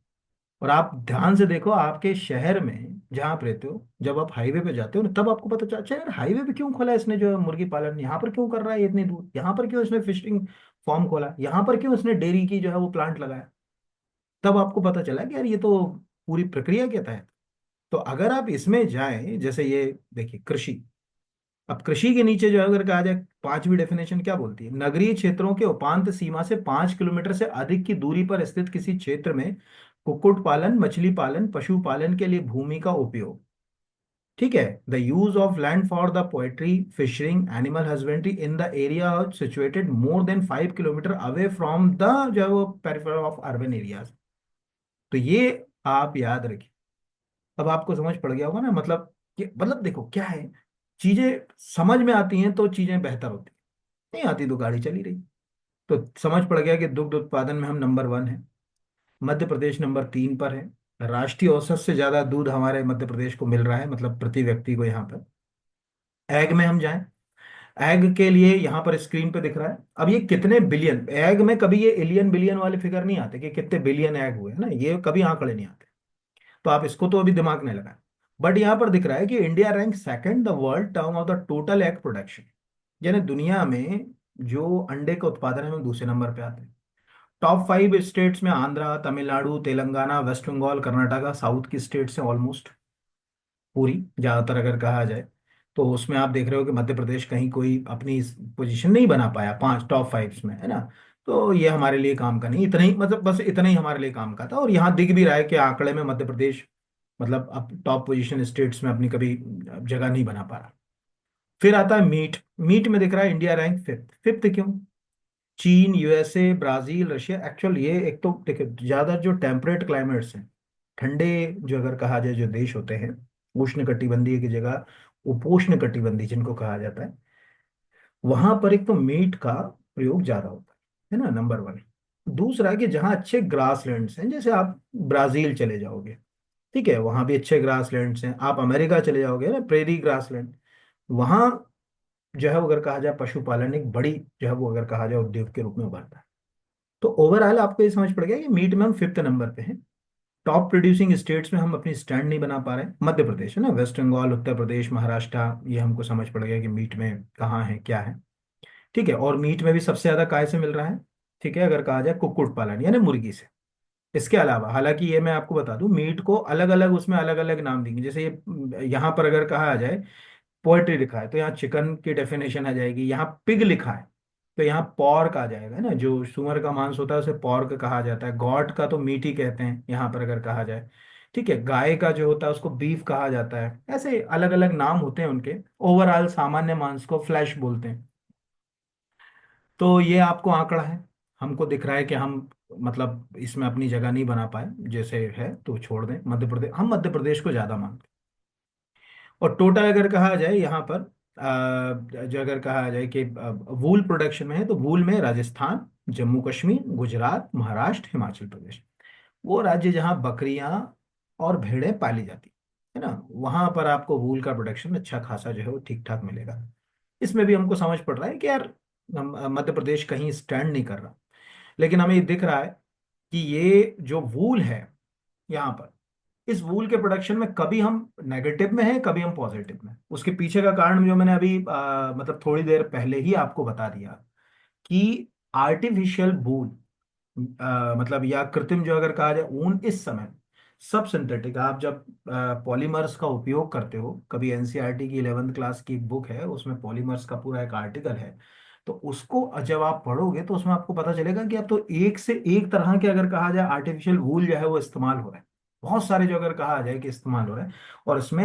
और आप ध्यान से देखो आपके शहर में जहां आप रहते हो, जब आप हाईवे पे जाते हो ना, तब आपको पता चला, अच्छा यार हाईवे पे क्यों खोला है इसने जो है मुर्गी पालन, यहाँ पर क्यों कर रहा है ये इतनी दूर, यहाँ पर क्यों इसने फिशिंग फार्म खोला, यहाँ पर क्यों इसने डेयरी की जो है वो प्लांट लगाया। तब आपको पता चला कि यार ये तो पूरी प्रक्रिया के तहत। तो अगर आप इसमें जाएं, जैसे ये देखिए कृषि, अब कृषि के नीचे जो है अगर कहा जाए, पांचवी डेफिनेशन क्या बोलती है, नगरीय क्षेत्रों के उपांत सीमा से 5 किलोमीटर से अधिक की दूरी पर स्थित किसी क्षेत्र में कुक्कुट पालन, मछली पालन, पशु पालन के लिए भूमि का उपयोग। ठीक है, the use of land for the poultry, fishing, animal husbandry in the area situated more than 5 kilometre away from the जो है वो पेरिफेरल ऑफ अर्बन एरियाज। तो ये आप याद रखिए। अब आपको समझ पड़ गया होगा ना, मतलब कि मतलब देखो क्या है, चीजें समझ में आती हैं तो चीजें बेहतर होती हैं, नहीं आती तो गाड़ी चली रही। तो समझ पड़ गया कि दुग्ध उत्पादन में हम नंबर वन है, मध्य प्रदेश नंबर तीन पर है। राष्ट्रीय औसत से ज्यादा दूध हमारे मध्य प्रदेश को मिल रहा है, मतलब प्रति व्यक्ति को यहाँ पर। एग में हम जाएं, एग के लिए यहाँ पर स्क्रीन पे दिख रहा है, अब ये कितने बिलियन एग में, कभी ये एलियन बिलियन वाले फिगर नहीं आते कि कितने बिलियन एग हुए, है ना, ये कभी आंकड़े नहीं आते। तो आप इसको तो अभी दिमाग नहीं लगाए। बट यहाँ पर दिख रहा है कि India rank second the world term of the total egg production, यानी दुनिया में जो अंडे का उत्पादन है हम दूसरे नंबर पे आते हैं। टॉप 5 स्टेट्स में आंध्रा, तमिलनाडु, तेलंगाना, वेस्ट बंगाल, कर्नाटका, साउथ की स्टेट्स हैं ऑलमोस्ट पूरी, ज्यादातर अगर कहा जाए। तो उसमें आप देख रहे हो कि मध्य प्रदेश कहीं कोई अपनी पोजीशन नहीं बना पाया पांच टॉप 5 में, है ना। तो ये हमारे लिए काम का नहीं, इतना ही, मतलब बस इतना ही हमारे लिए काम का था। और यहाँ दिख भी रहा है कि आंकड़े में मध्य प्रदेश मतलब अब टॉप पोजीशन स्टेट्स में अपनी कभी जगह नहीं बना पा रहा। फिर आता है मीट, मीट में दिख रहा है इंडिया रैंक फिफ्थ। फिफ्थ क्यों? चीन, यूएसए, ब्राजील, रशिया, एक्चुअल ये एक तो देखिए ज्यादा जो टेम्परेट क्लाइमेट्स हैं, ठंडे जो अगर कहा जाए जो देश होते हैं, उष्ण कटिबंधीय की जगह उपोष्ण कटिबंधीय जिनको कहा जाता है, वहां पर एक तो मीट का प्रयोग ज्यादा होता है। है ना, नंबर वन। दूसरा कि जहाँ अच्छे ग्रास लैंड्स हैं, जैसे आप ब्राजील चले जाओगे, ठीक है, वहां भी अच्छे ग्रास लैंड्स हैं। आप अमेरिका चले जाओगे ना, प्रेरी ग्रास लैंड, वहाँ जो है वो अगर कहा जाए पशुपालन एक बड़ी जो है वो अगर कहा जाए उद्योग के रूप में उभरता है। तो ओवरऑल आपको ये समझ पड़ गया कि मीट में हम फिफ्थ नंबर पे हैं। टॉप प्रोड्यूसिंग स्टेट्स में हम अपनी स्टैंड नहीं बना पा रहे हैं। मध्य प्रदेश है ना, वेस्ट बंगाल, उत्तर प्रदेश, महाराष्ट्र, ये हमको समझ पड़ गया कि मीट में कहाँ है क्या है। ठीक है, और मीट में भी सबसे ज्यादा काय से मिल रहा है, ठीक है, अगर कहा जाए कुक्कुट पालन यानी मुर्गी से। इसके अलावा हालांकि ये मैं आपको बता दूं, मीट को अलग अलग उसमें अलग अलग नाम देंगे। जैसे ये यहाँ पर अगर कहा जाए पोल्ट्री लिखा है तो यहाँ चिकन की डेफिनेशन आ जाएगी। यहाँ पिग लिखा है तो यहाँ पॉर्क आ जाएगा ना, जो सुअर का मांस होता है उसे पॉर्क कहा जाता है। गॉट का तो मीट ही कहते हैं यहाँ पर अगर कहा जाए। ठीक है, गाय का जो होता है उसको बीफ कहा जाता है। ऐसे अलग अलग नाम होते हैं उनके। ओवरऑल सामान्य मांस को फ्लैश बोलते हैं। तो ये आपको आंकड़ा है। हमको दिख रहा है कि हम मतलब इसमें अपनी जगह नहीं बना पाए, जैसे है तो छोड़ दें। मध्य प्रदेश, हम मध्य प्रदेश को ज्यादा मानते हैं। और टोटल अगर कहा जाए यहाँ पर जो अगर कहा जाए कि वूल प्रोडक्शन में है, तो वूल में राजस्थान, जम्मू कश्मीर, गुजरात, महाराष्ट्र, हिमाचल प्रदेश, वो राज्य जहाँ बकरियां और भेड़ें पाली जाती है ना, वहां पर आपको वूल का प्रोडक्शन अच्छा खासा जो है वो ठीक ठाक मिलेगा। इसमें भी हमको समझ पड़ रहा है कि यार मध्य प्रदेश कहीं स्टैंड नहीं कर रहा। लेकिन हमें ये दिख रहा है कि ये जो वूल है यहाँ पर, इस वूल के प्रोडक्शन में कभी हम नेगेटिव में हैं, कभी हम पॉजिटिव में। उसके पीछे का कारण जो मैंने अभी मतलब थोड़ी देर पहले ही आपको बता दिया कि आर्टिफिशियल वूल, मतलब या कृत्रिम जो अगर कहा जाए ऊन, इस समय सब सिंथेटिक। आप जब पॉलीमर्स का उपयोग करते हो, कभी एनसीईआरटी की 11th क्लास की एक बुक है, उसमें पॉलीमर्स का पूरा एक आर्टिकल है, तो उसको जब आप पढ़ोगे तो उसमें आपको पता चलेगा कि अब तो एक से एक तरह के अगर कहा जाए आर्टिफिशियल वूल जो है वो इस्तेमाल हो रहा है। बहुत सारे जो अगर कहा जाए कि इस्तेमाल हो रहा है। और इसमें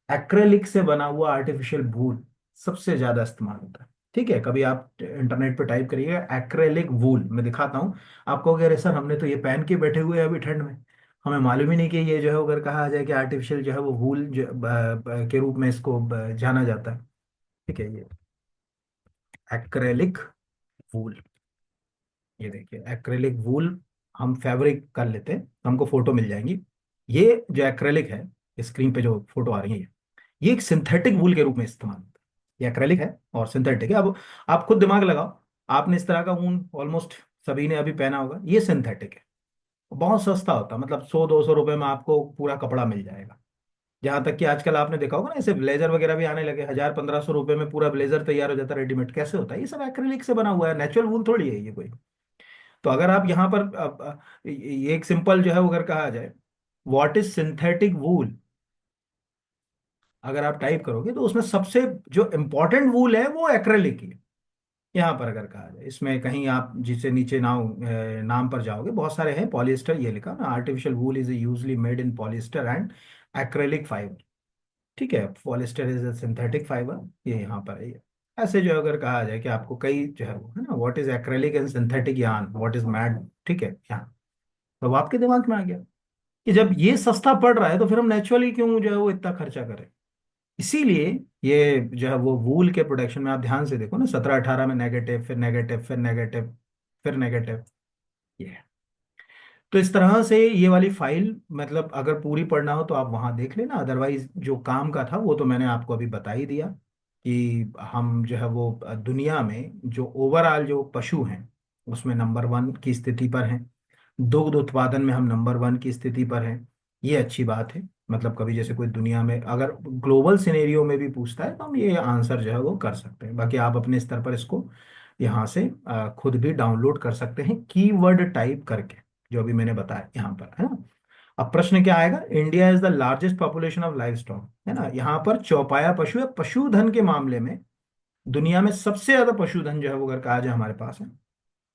एक्रेलिक से बना हुआ आर्टिफिशियल वूल सबसे ज्यादा इस्तेमाल होता है। ठीक है, कभी आप इंटरनेट पे टाइप करिएगा एक्रेलिक वूल, मैं दिखाता हूँ आपको। कह रहे सर हमने तो ये पहन के बैठे हुए हैं अभी ठंड में, हमें मालूम ही नहीं कि ये जो है अगर कहा जाए कि आर्टिफिशियल जो है वो वूल के रूप में इसको जाना जाता है। ठीक है, ये एक्रेलिक वूल, ये देखिए एक्रेलिक वूल। हम फैब्रिक कर लेते हैं तो हमको फोटो मिल जाएंगी। ये जो एक्रेलिक है, स्क्रीन पे जो फोटो आ रही है, ये एक सिंथेटिक वूल के रूप में इस्तेमाल होता है। ये एक्रेलिक है और सिंथेटिक है। अब आप खुद दिमाग लगाओ, आपने इस तरह का ऊन ऑलमोस्ट सभी ने अभी पहना होगा। ये सिंथेटिक है, बहुत सस्ता होता है, मतलब 100-200 रुपए में आपको पूरा कपड़ा मिल जाएगा। जहां तक कि आजकल आपने देखा होगा ना, ऐसे ब्लेजर वगैरह भी आने लगे, 1000-1500 रुपए में पूरा ब्लेजर तैयार हो जाता है रेडीमेड। कैसे होता है? ये सब एक्रिलिक से बना हुआ है, नेचुरल वूल थोड़ी है ये कोई। तो अगर आप यहाँ पर ये एक सिंपल जो है वो अगर कहा जाए व्हाट इज सिंथेटिक वूल, अगर आप टाइप करोगे तो उसमें सबसे जो इंपॉर्टेंट वूल है वो एक्रेलिक ही है। यहाँ पर अगर कहा जाए, इसमें कहीं आप जिसे नीचे नाम पर जाओगे, बहुत सारे हैं। पॉलिएस्टर ये लिखा ना, artificial wool is usually made in polyester and acrylic fibre. ठीक है, polyester is a synthetic fibre, ये यहाँ पर है ये। ऐसे जो अगर कहा जाए कि आपको कई जो है वो है ना, what is acrylic and synthetic yarn, what is mat. ठीक है, यहाँ तो अब आपके दिमाग में आ गया कि जब ये सस्ता पड़ रहा है तो फिर हम नेचुरली क्यों जो है वो इतना खर्चा करें। इसीलिए ये जो है वो वूल के प्रोडक्शन में आप ध्यान से देखो ना, 17-18 में नेगेटिव, फिर नेगेटिव, फिर नेगेटिव, फिर नेगेटिव, ये है। तो इस तरह से ये वाली फाइल मतलब अगर पूरी पढ़ना हो तो आप वहां देख लेना। अदरवाइज जो काम का था वो तो मैंने आपको अभी बता ही दिया कि हम जो है वो दुनिया में जो ओवरऑल जो पशु हैं उसमें नंबर वन की स्थिति पर हैं। दुग्ध उत्पादन में हम नंबर वन की स्थिति पर हैं। ये अच्छी बात है। मतलब कभी जैसे कोई दुनिया में अगर ग्लोबल सिनेरियो में भी पूछता है तो हम ये आंसर जो है वो कर सकते हैं। बाकी आप अपने स्तर पर इसको यहाँ से खुद भी डाउनलोड कर सकते हैं कीवर्ड टाइप करके, जो अभी मैंने बताया यहाँ पर, है ना। अब प्रश्न क्या आएगा? India is the largest population of live stock, है ना। यहाँ पर चौपाया पशु है, पशुधन के मामले में दुनिया में सबसे ज्यादा पशुधन जो है वो अगर कहा जाए हमारे पास है।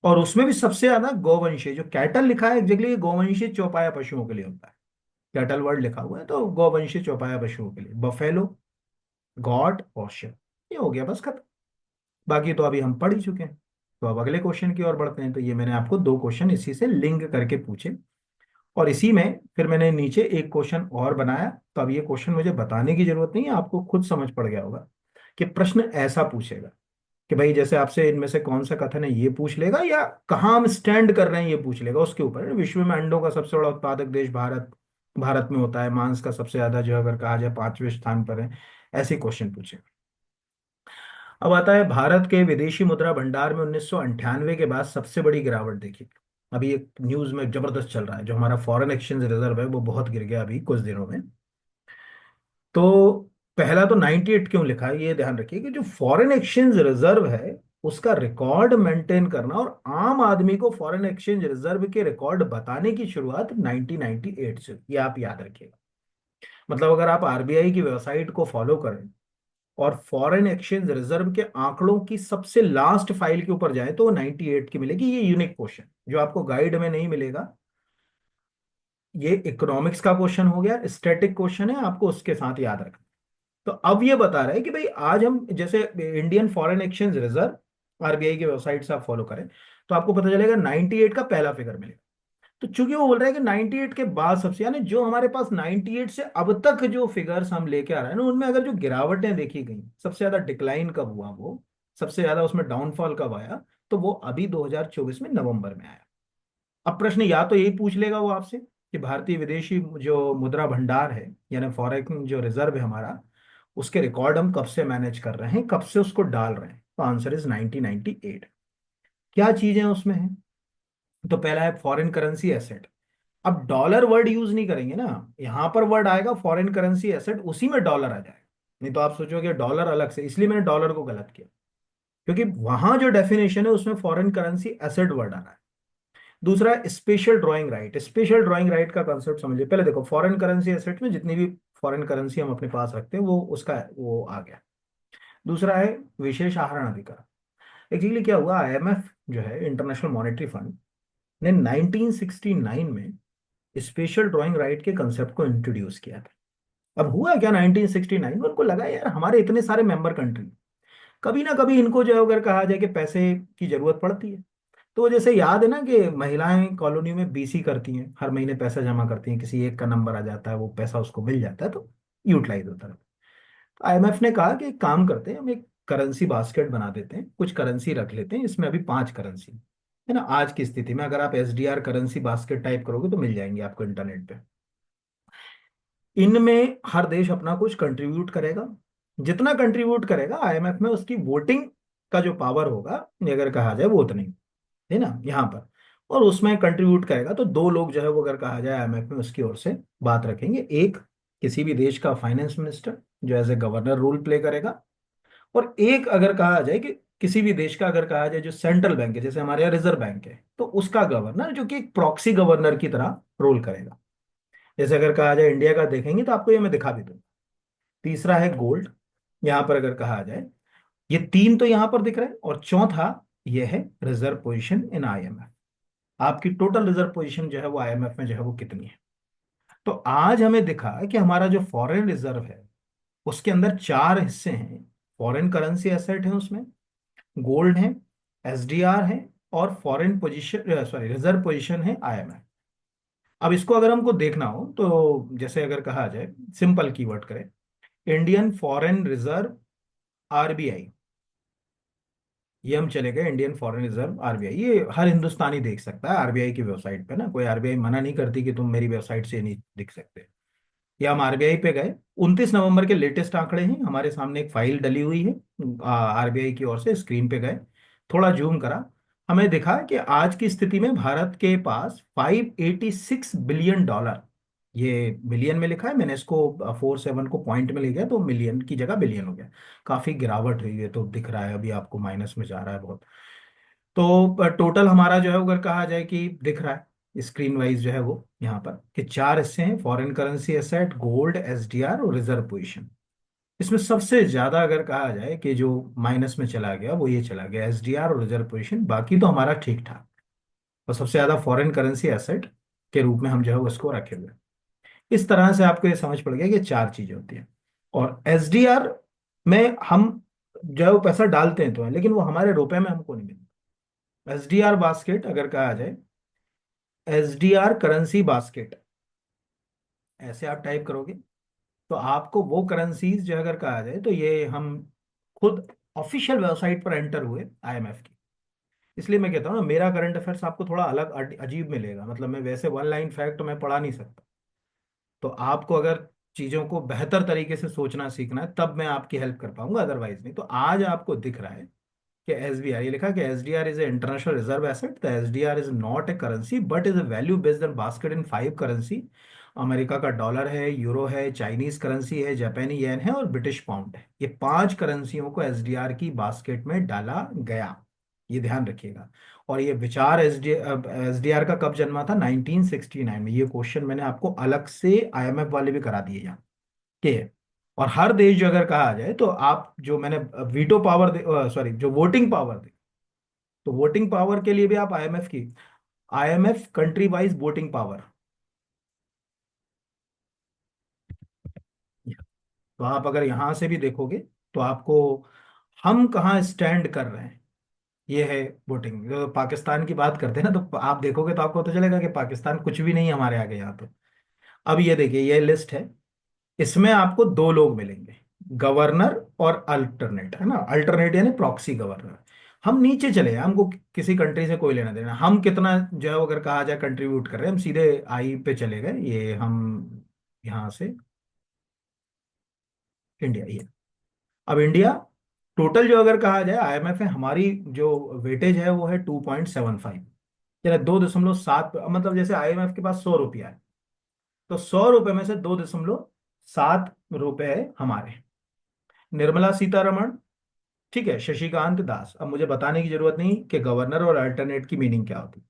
और उसमें भी सबसे ज्यादा गौवंशीय, जो कैटल लिखा है एग्जैक्टली गौवंशीय चौपाया पशुओं के लिए होता है। कैटल वर्ड लिखा हुआ है तो गौवंशीय चौपाया पशुओं के लिए बफेलो, गॉट और शिप। ये हो गया बस खत्म। बाकी तो अभी हम पढ़ ही चुके हैं। तो अब अगले क्वेश्चन की ओर बढ़ते हैं। तो ये मैंने आपको दो क्वेश्चन इसी से लिंक करके पूछे, और इसी में फिर मैंने नीचे एक क्वेश्चन और बनाया। तो अब ये क्वेश्चन मुझे बताने की जरूरत नहीं है, आपको खुद समझ पड़ गया होगा कि प्रश्न ऐसा पूछेगा। कि भाई जैसे आपसे इनमें से कौन सा कथन है ये पूछ लेगा, या कहाँ हम स्टैंड कर रहे हैं ये पूछ लेगा। उसके ऊपर विश्व में अंडों का सबसे बड़ा उत्पादक देश भारत, भारत में होता है। मांस का सबसे ज्यादा जो अगर कहा जाए 5वें स्थान पर है। ऐसे क्वेश्चन पूछे। अब आता है भारत के विदेशी मुद्रा भंडार में 1998 के बाद सबसे बड़ी गिरावट देखी। अभी एक न्यूज में जबरदस्त चल रहा है, जो हमारा फॉरेन एक्सचेंज रिजर्व है वो बहुत गिर गया अभी कुछ दिनों में। तो पहला तो 98 क्यों लिखा है ये ध्यान रखिए कि जो फॉरेन एक्सचेंज रिजर्व है उसका रिकॉर्ड मेंटेन करना, और आम आदमी को फॉरेन एक्सचेंज रिजर्व के रिकॉर्ड बताने की शुरुआत 1998 से हुई। ये आप याद रखिएगा। मतलब अगर आप आरबीआई की वेबसाइट को फॉलो करें और फॉरेन एक्सचेंज रिजर्व के आंकड़ों की सबसे लास्ट फाइल के ऊपर जाए तो वो 98 की मिलेगी। ये यूनिक क्वेश्चन जो आपको गाइड में नहीं मिलेगा। ये इकोनॉमिक्स का क्वेश्चन हो गया, स्टैटिक क्वेश्चन है, आपको उसके साथ याद रखना। तो अब ये बता रहा है कि भाई आज हम जैसे Indian foreign exchange reserve RBI की वेबसाइट से आप फॉलो करें तो आपको पता चलेगा 98 का पहला फिगर मिलेगा। तो चूंकि वो बोल रहा है कि 98 के बाद सबसे, यानी जो हमारे पास 98 से अब तक जो फिगर्स हम लेके आ रहे हैं ना, उनमें अगर जो गिरावटें देखी गई, सबसे ज्यादा डिक्लाइन कब हुआ, वो सबसे ज्यादा उसमें डाउनफॉल कब आया, तो वो अभी 2024 में नवंबर में आया। अब प्रश्न या तो यही पूछ लेगा वो आपसे कि भारतीय विदेशी जो मुद्रा भंडार है यानी फॉरेन जो रिजर्व है हमारा, उसके रिकॉर्ड हम कब से मैनेज कर रहे हैं, कब से उसको डाल रहे हैं। तो आंसर इज 1998। क्या चीजें उसमें हैं? तो पहला है फॉरेन करेंसी एसेट। अब डॉलर वर्ड यूज नहीं करेंगे ना, यहां पर वर्ड आएगा फॉरेन करेंसी एसेट, उसी में डॉलर आ जाएगा। नहीं तो आप सोचोगे डॉलर अलग से, इसलिए मैंने डॉलर को गलत किया, क्योंकि वहां जो डेफिनेशन है उसमें फॉरेन करेंसी एसेट वर्ड आ रहा है। दूसरा है special drawing right. Special drawing right का कंसेप्ट समझिए। पहले देखो फॉरेन करेंसी एसेट में जितनी भी फॉरेन करेंसी हम अपने पास रखते हैं वो उसका वो आ गया। दूसरा है विशेष आहरण अधिकार। एक्चुअली क्या हुआ, आईएमएफ जो है इंटरनेशनल मॉनेटरी फंड ने 1969 में स्पेशल ड्राइंग राइट के कंसेप्ट को इंट्रोड्यूस किया था। अब हुआ क्या 1969 में उनको लगा यार हमारे इतने सारे मेंबर कंट्री, कभी ना कभी इनको जो है अगर कहा जाए कि पैसे की जरूरत पड़ती है। तो जैसे याद है ना कि महिलाएं कॉलोनी में बीसी करती हैं, हर महीने पैसा जमा करती हैं, किसी एक का नंबर आ जाता है, वो पैसा उसको मिल जाता है, तो यूटिलाइज होता है। तो आईएमएफ ने कहा कि एक काम करते हैं, हम एक करेंसी बास्केट बना देते हैं, कुछ करेंसी रख लेते हैं, इसमें अभी 5 करेंसी है ना। आज की स्थिति में अगर आप एसडीआर करेंसी बास्केट टाइप करोगे तो मिल जाएंगे आपको इंटरनेट पे। इनमें हर देश अपना कुछ कंट्रीब्यूट करेगा। जितना कंट्रीब्यूट करेगा आईएमएफ में उसकी वोटिंग का जो पावर होगा, ये अगर कहा जाए वो उतनी है ना यहाँ पर। और उसमें कंट्रीब्यूट करेगा तो दो लोग जो है वो अगर कहा जाए आईएमएफ में उसकी ओर से बात रखेंगे। एक किसी भी देश का फाइनेंस मिनिस्टर जो as a governor role play करेगा, और एक अगर कहा जाए कि किसी भी देश का अगर कहा जाए जो सेंट्रल बैंक है, जैसे हमारे यहाँ रिजर्व बैंक है, तो उसका गवर्नर जो कि एक प्रॉक्सी गवर्नर की तरह रोल करेगा। जैसे अगर कहा जाए इंडिया का देखेंगे तो आपको ये मैं दिखा भी दूँ। तीसरा है गोल्ड। यहाँ पर अगर कहा जाए ये तीन तो यहाँ पर दिख रहे हैं, और चौथा ये है रिजर्व पोजीशन इन आईएमएफ। आपकी टोटल रिजर्व पोजीशन जो है वो आईएमएफ में जो है वो कितनी है। तो आज हमें दिखा कि हमारा जो फॉरेन रिजर्व है उसके अंदर 4 हिस्से हैं। फॉरेन करेंसी एसेट है उसमें, गोल्ड है, एसडीआर है, और foreign position sorry reserve position है आईएमएफ। अब इसको अगर हमको देखना हो तो जैसे अगर कहा जाए सिंपल कीवर्ड करें, इंडियन फॉरेन रिजर्व आरबीआई, ये हम चले गए इंडियन फॉरेन रिजर्व आरबीआई। ये हर हिंदुस्तानी देख सकता है आरबीआई की वेबसाइट पे ना, कोई आरबीआई मना नहीं करती कि तुम मेरी वेबसाइट से नहीं दिख सकते। या हम आरबीआई पे गए, 29 नवंबर के लेटेस्ट आंकड़े हैं हमारे सामने, एक फाइल डली हुई है आरबीआई की ओर से। स्क्रीन पे गए, थोड़ा जूम करा, हमें दिखा कि आज की स्थिति में भारत के पास $586 बिलियन, ये मिलियन में लिखा है, मैंने इसको 47 को पॉइंट में ले गया तो मिलियन की जगह बिलियन हो गया। काफी गिरावट हुई है तो दिख रहा है अभी आपको माइनस में जा रहा है बहुत। तो टोटल हमारा जो है वो अगर कहा जाए कि दिख रहा है स्क्रीन वाइज जो है वो यहाँ पर कि 4 हिस्से हैं, foreign currency asset, gold, SDR और रिजर्व पोजीशन। इसमें सबसे ज्यादा अगर कहा जाए कि जो माइनस में चला गया वो ये चला गया एसडीआर और रिजर्व पोजीशन, बाकी तो हमारा ठीक ठाक। और सबसे ज्यादा फॉरेन करेंसी एसेट के रूप में हम जो है वो इसको रखे हुए हैं। इस तरह से आपको ये समझ पड़ गया कि 4 चीजें होती हैं। और एसडीआर में हम जो है वो पैसा डालते हैं तो है, लेकिन वो हमारे रुपए में हमको नहीं मिलता। एसडीआर बास्केट अगर कहा जाए, एसडीआर करेंसी बास्केट ऐसे आप टाइप करोगे तो आपको वो करेंसीज जो अगर कहा जाए तो ये हम खुद ऑफिशियल वेबसाइट पर एंटर हुए आईएमएफ की। इसलिए मैं कहता हूँ ना, मेरा करंट अफेयर्स आपको थोड़ा अलग अजीब मिलेगा, मतलब मैं वैसे वन लाइन फैक्ट तो मैं पढ़ा नहीं सकता। तो आपको अगर चीजों को बेहतर तरीके से सोचना सीखना है तब मैं आपकी हेल्प कर पाऊंगा, अदरवाइज नहीं। तो आज आपको दिख रहा है कि एसडीआर, ये लिखा कि SDR is a international reserve asset, the SDR is not a currency but is a value based on basket in five currency. America का डॉलर है, यूरो है, चाइनीज करेंसी है, जापानी येन है और ब्रिटिश पाउंड है। ये पांच करेंसियों को एसडीआर की बास्केट में डाला गया, ये ध्यान रखिएगा। और ये विचार एसडीआर का कब जन्मा था? 1969 में। ये क्वेश्चन मैंने आपको अलग से आईएमएफ वाले भी करा दिए यहाँ के। और हर देश जो अगर कहा जाए तो आप जो मैंने वीटो पावर दे, सॉरी, जो वोटिंग पावर दे, तो वोटिंग पावर के लिए भी आप आईएमएफ की, IMF country wise voting power. तो आप अगर यहां से भी देखोगे तो आपको हम कहाँ स्टैंड कर रहे हैं, ये है वोटिंग। जो पाकिस्तान की बात करते हैं ना, तो आप देखोगे तो आपको पता चलेगा कि पाकिस्तान कुछ भी नहीं है हमारे आगे यहाँ तो। अब ये देखिए, ये लिस्ट है, इसमें आपको दो लोग मिलेंगे, गवर्नर और अल्टरनेट, है ना। अल्टरनेट यानी प्रॉक्सी गवर्नर। हम नीचे चले जाए, हमको किसी कंट्री से कोई लेना देना, हम कितना जो है अगर कहा जाए कंट्रीब्यूट कर रहे हैं, हम सीधे आई पे चले गए, ये हम यहाँ से इंडिया, ये। अब इंडिया टोटल जो अगर कहा जाए आईएमएफ है, हमारी जो वेटेज है वो है 2.75, यानी 2.7। मतलब जैसे आईएमएफ के पास 100 रुपया है, तो 100 रुपए में से 2.7 रुपए हमारे। निर्मला सीतारमण, ठीक है, शशिकांत दास। अब मुझे बताने की जरूरत नहीं कि गवर्नर और अल्टरनेट की मीनिंग क्या होती है।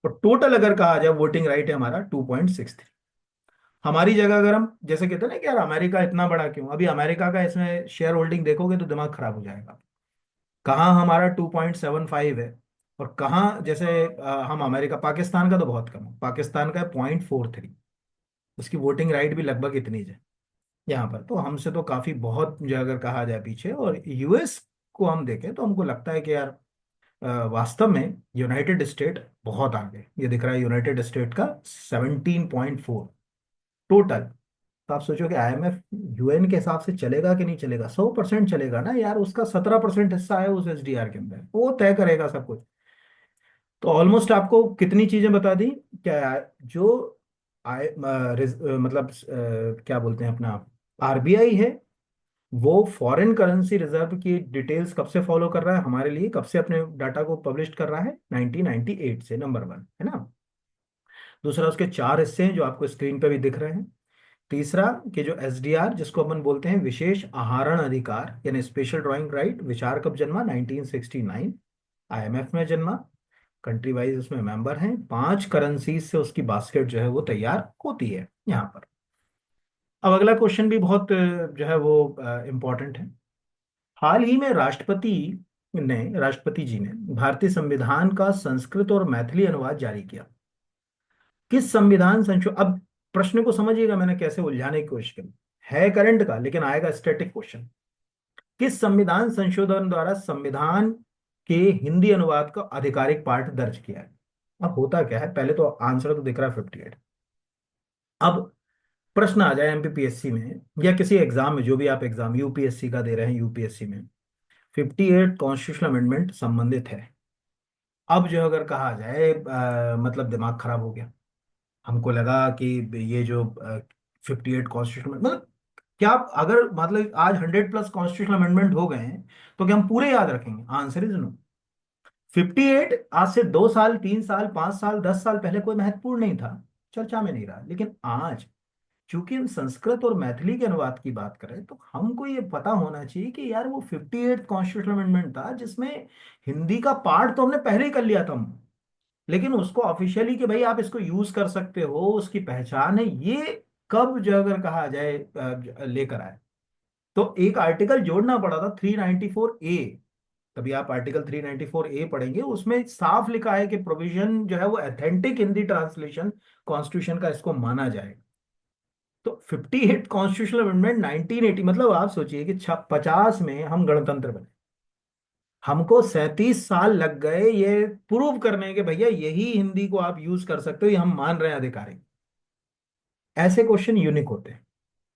तो टोटल अगर कहा जाए वोटिंग राइट है हमारा 2.63। हमारी जगह अगर हम जैसे कहते हैं ना कि यार अमेरिका इतना बड़ा क्यों, अभी अमेरिका का इसमें शेयर होल्डिंग देखोगे तो दिमाग खराब हो जाएगा। कहाँ हमारा 2.75 है, और कहाँ जैसे हम अमेरिका, पाकिस्तान का तो बहुत कम है, पाकिस्तान का है 0.43। उसकी वोटिंग राइट भी लगभग इतनी है यहाँ पर। तो हमसे तो काफी बहुत जो अगर कहा जाए पीछे। और यूएस को हम देखें तो हमको लगता है कि यार वास्तव में यूनाइटेड स्टेट बहुत आगे। ये दिख रहा है यूनाइटेड स्टेट का 17.4 टोटल। तो आप सोचो कि आईएमएफ यूएन के हिसाब से चलेगा कि नहीं चलेगा? 100% चलेगा ना यार, उसका 17% हिस्सा है उस एसडीआर के अंदर, वो तय करेगा सब कुछ। तो ऑलमोस्ट आपको कितनी चीजें बता दी क्या? जो मतलब क्या बोलते हैं अपना, आरबीआई है, वो फॉरेन करेंसी रिजर्व की डिटेल्स कब से फॉलो कर रहा है हमारे लिए, कब से अपने डाटा को पब्लिश कर रहा है? 1998 से, नंबर वन, है ना। दूसरा, उसके चार हिस्से हैं जो आपको स्क्रीन पे भी दिख रहे हैं। तीसरा, कि जो एसडीआर जिसको अपन बोलते हैं विशेष आहरण अधिकार यानी स्पेशल ड्राइंग राइट, विचार कब जन्मा? 1969, आईएमएफ में जन्मा। कंट्री वाइज उसमें मेंबर हैं, पांच करेंसीज से उसकी बास्केट जो है वो तैयार होती है यहाँ पर। अब अगला क्वेश्चन भी बहुत जो है वो इम्पोर्टेंट है। हाल ही में राष्ट्रपति जी ने भारतीय संविधान का संस्कृत और मैथिली अनुवाद जारी किया। किस संविधान संशोधन, अब प्रश्न को समझिएगा मैंने कैसे उलझाने की कोशिश करी। है करंट का लेकिन आएगा स्टैटिक क्वेश्चन। किस संविधान संशोधन द्वारा संविधान के हिंदी अनुवाद का आधिकारिक पाठ दर्ज किया है? अब होता क्या है, पहले तो आंसर तो दिख रहा है 58। अब प्रश्न आ जाए एमपीपीएससी में या किसी एग्जाम में, जो भी आप एग्जाम यूपीएससी का दे रहे हैं, यूपीएससी में 58 कॉन्स्टिट्यूशनल अमेंडमेंट संबंधित है। अब जो अगर कहा जाए मतलब दिमाग खराब हो गया, हमको लगा कि ये जो 58 कॉन्स्टिट्यूशनल मतलब क्या अगर मतलब आज 100+ कॉन्स्टिट्यूशनल अमेंडमेंट हो गए हैं तो क्या हम पूरे याद रखेंगे? Answer is no. 58 आज से 2 साल, 3 साल, 5 साल, 10 साल पहले कोई महत्वपूर्ण नहीं था, चर्चा में नहीं रहा। लेकिन आज चूंकि हम संस्कृत और मैथिली के अनुवाद की बात करें तो हमको ये पता होना चाहिए कि यार वो 58 कॉन्स्टिट्यूशनल अमेंडमेंट था जिसमें हिंदी का पार्ट तो हमने पहले ही कर लिया था हम, लेकिन उसको ऑफिशियली कि भाई आप इसको यूज कर सकते हो, उसकी पहचान है, ये कब जो अगर कहा जाए लेकर आए। तो एक आर्टिकल जोड़ना पड़ा था 394A। तभी आप आर्टिकल 394A पढ़ेंगे, उसमें साफ लिखा है कि प्रोविजन जो है वो ऑथेंटिक हिंदी ट्रांसलेशन कॉन्स्टिट्यूशन का इसको माना जाएगा। तो 58 कॉन्स्टिट्यूशनल अमेंडमेंट 1980, मतलब आप सोचिए कि 50 में हम गणतंत्र बने, हमको 37 साल लग गए ये प्रूव करने के भैया यही हिंदी को आप यूज कर सकते हो, ये हम मान रहे हैं आधिकारिक। ऐसे क्वेश्चन यूनिक होते हैं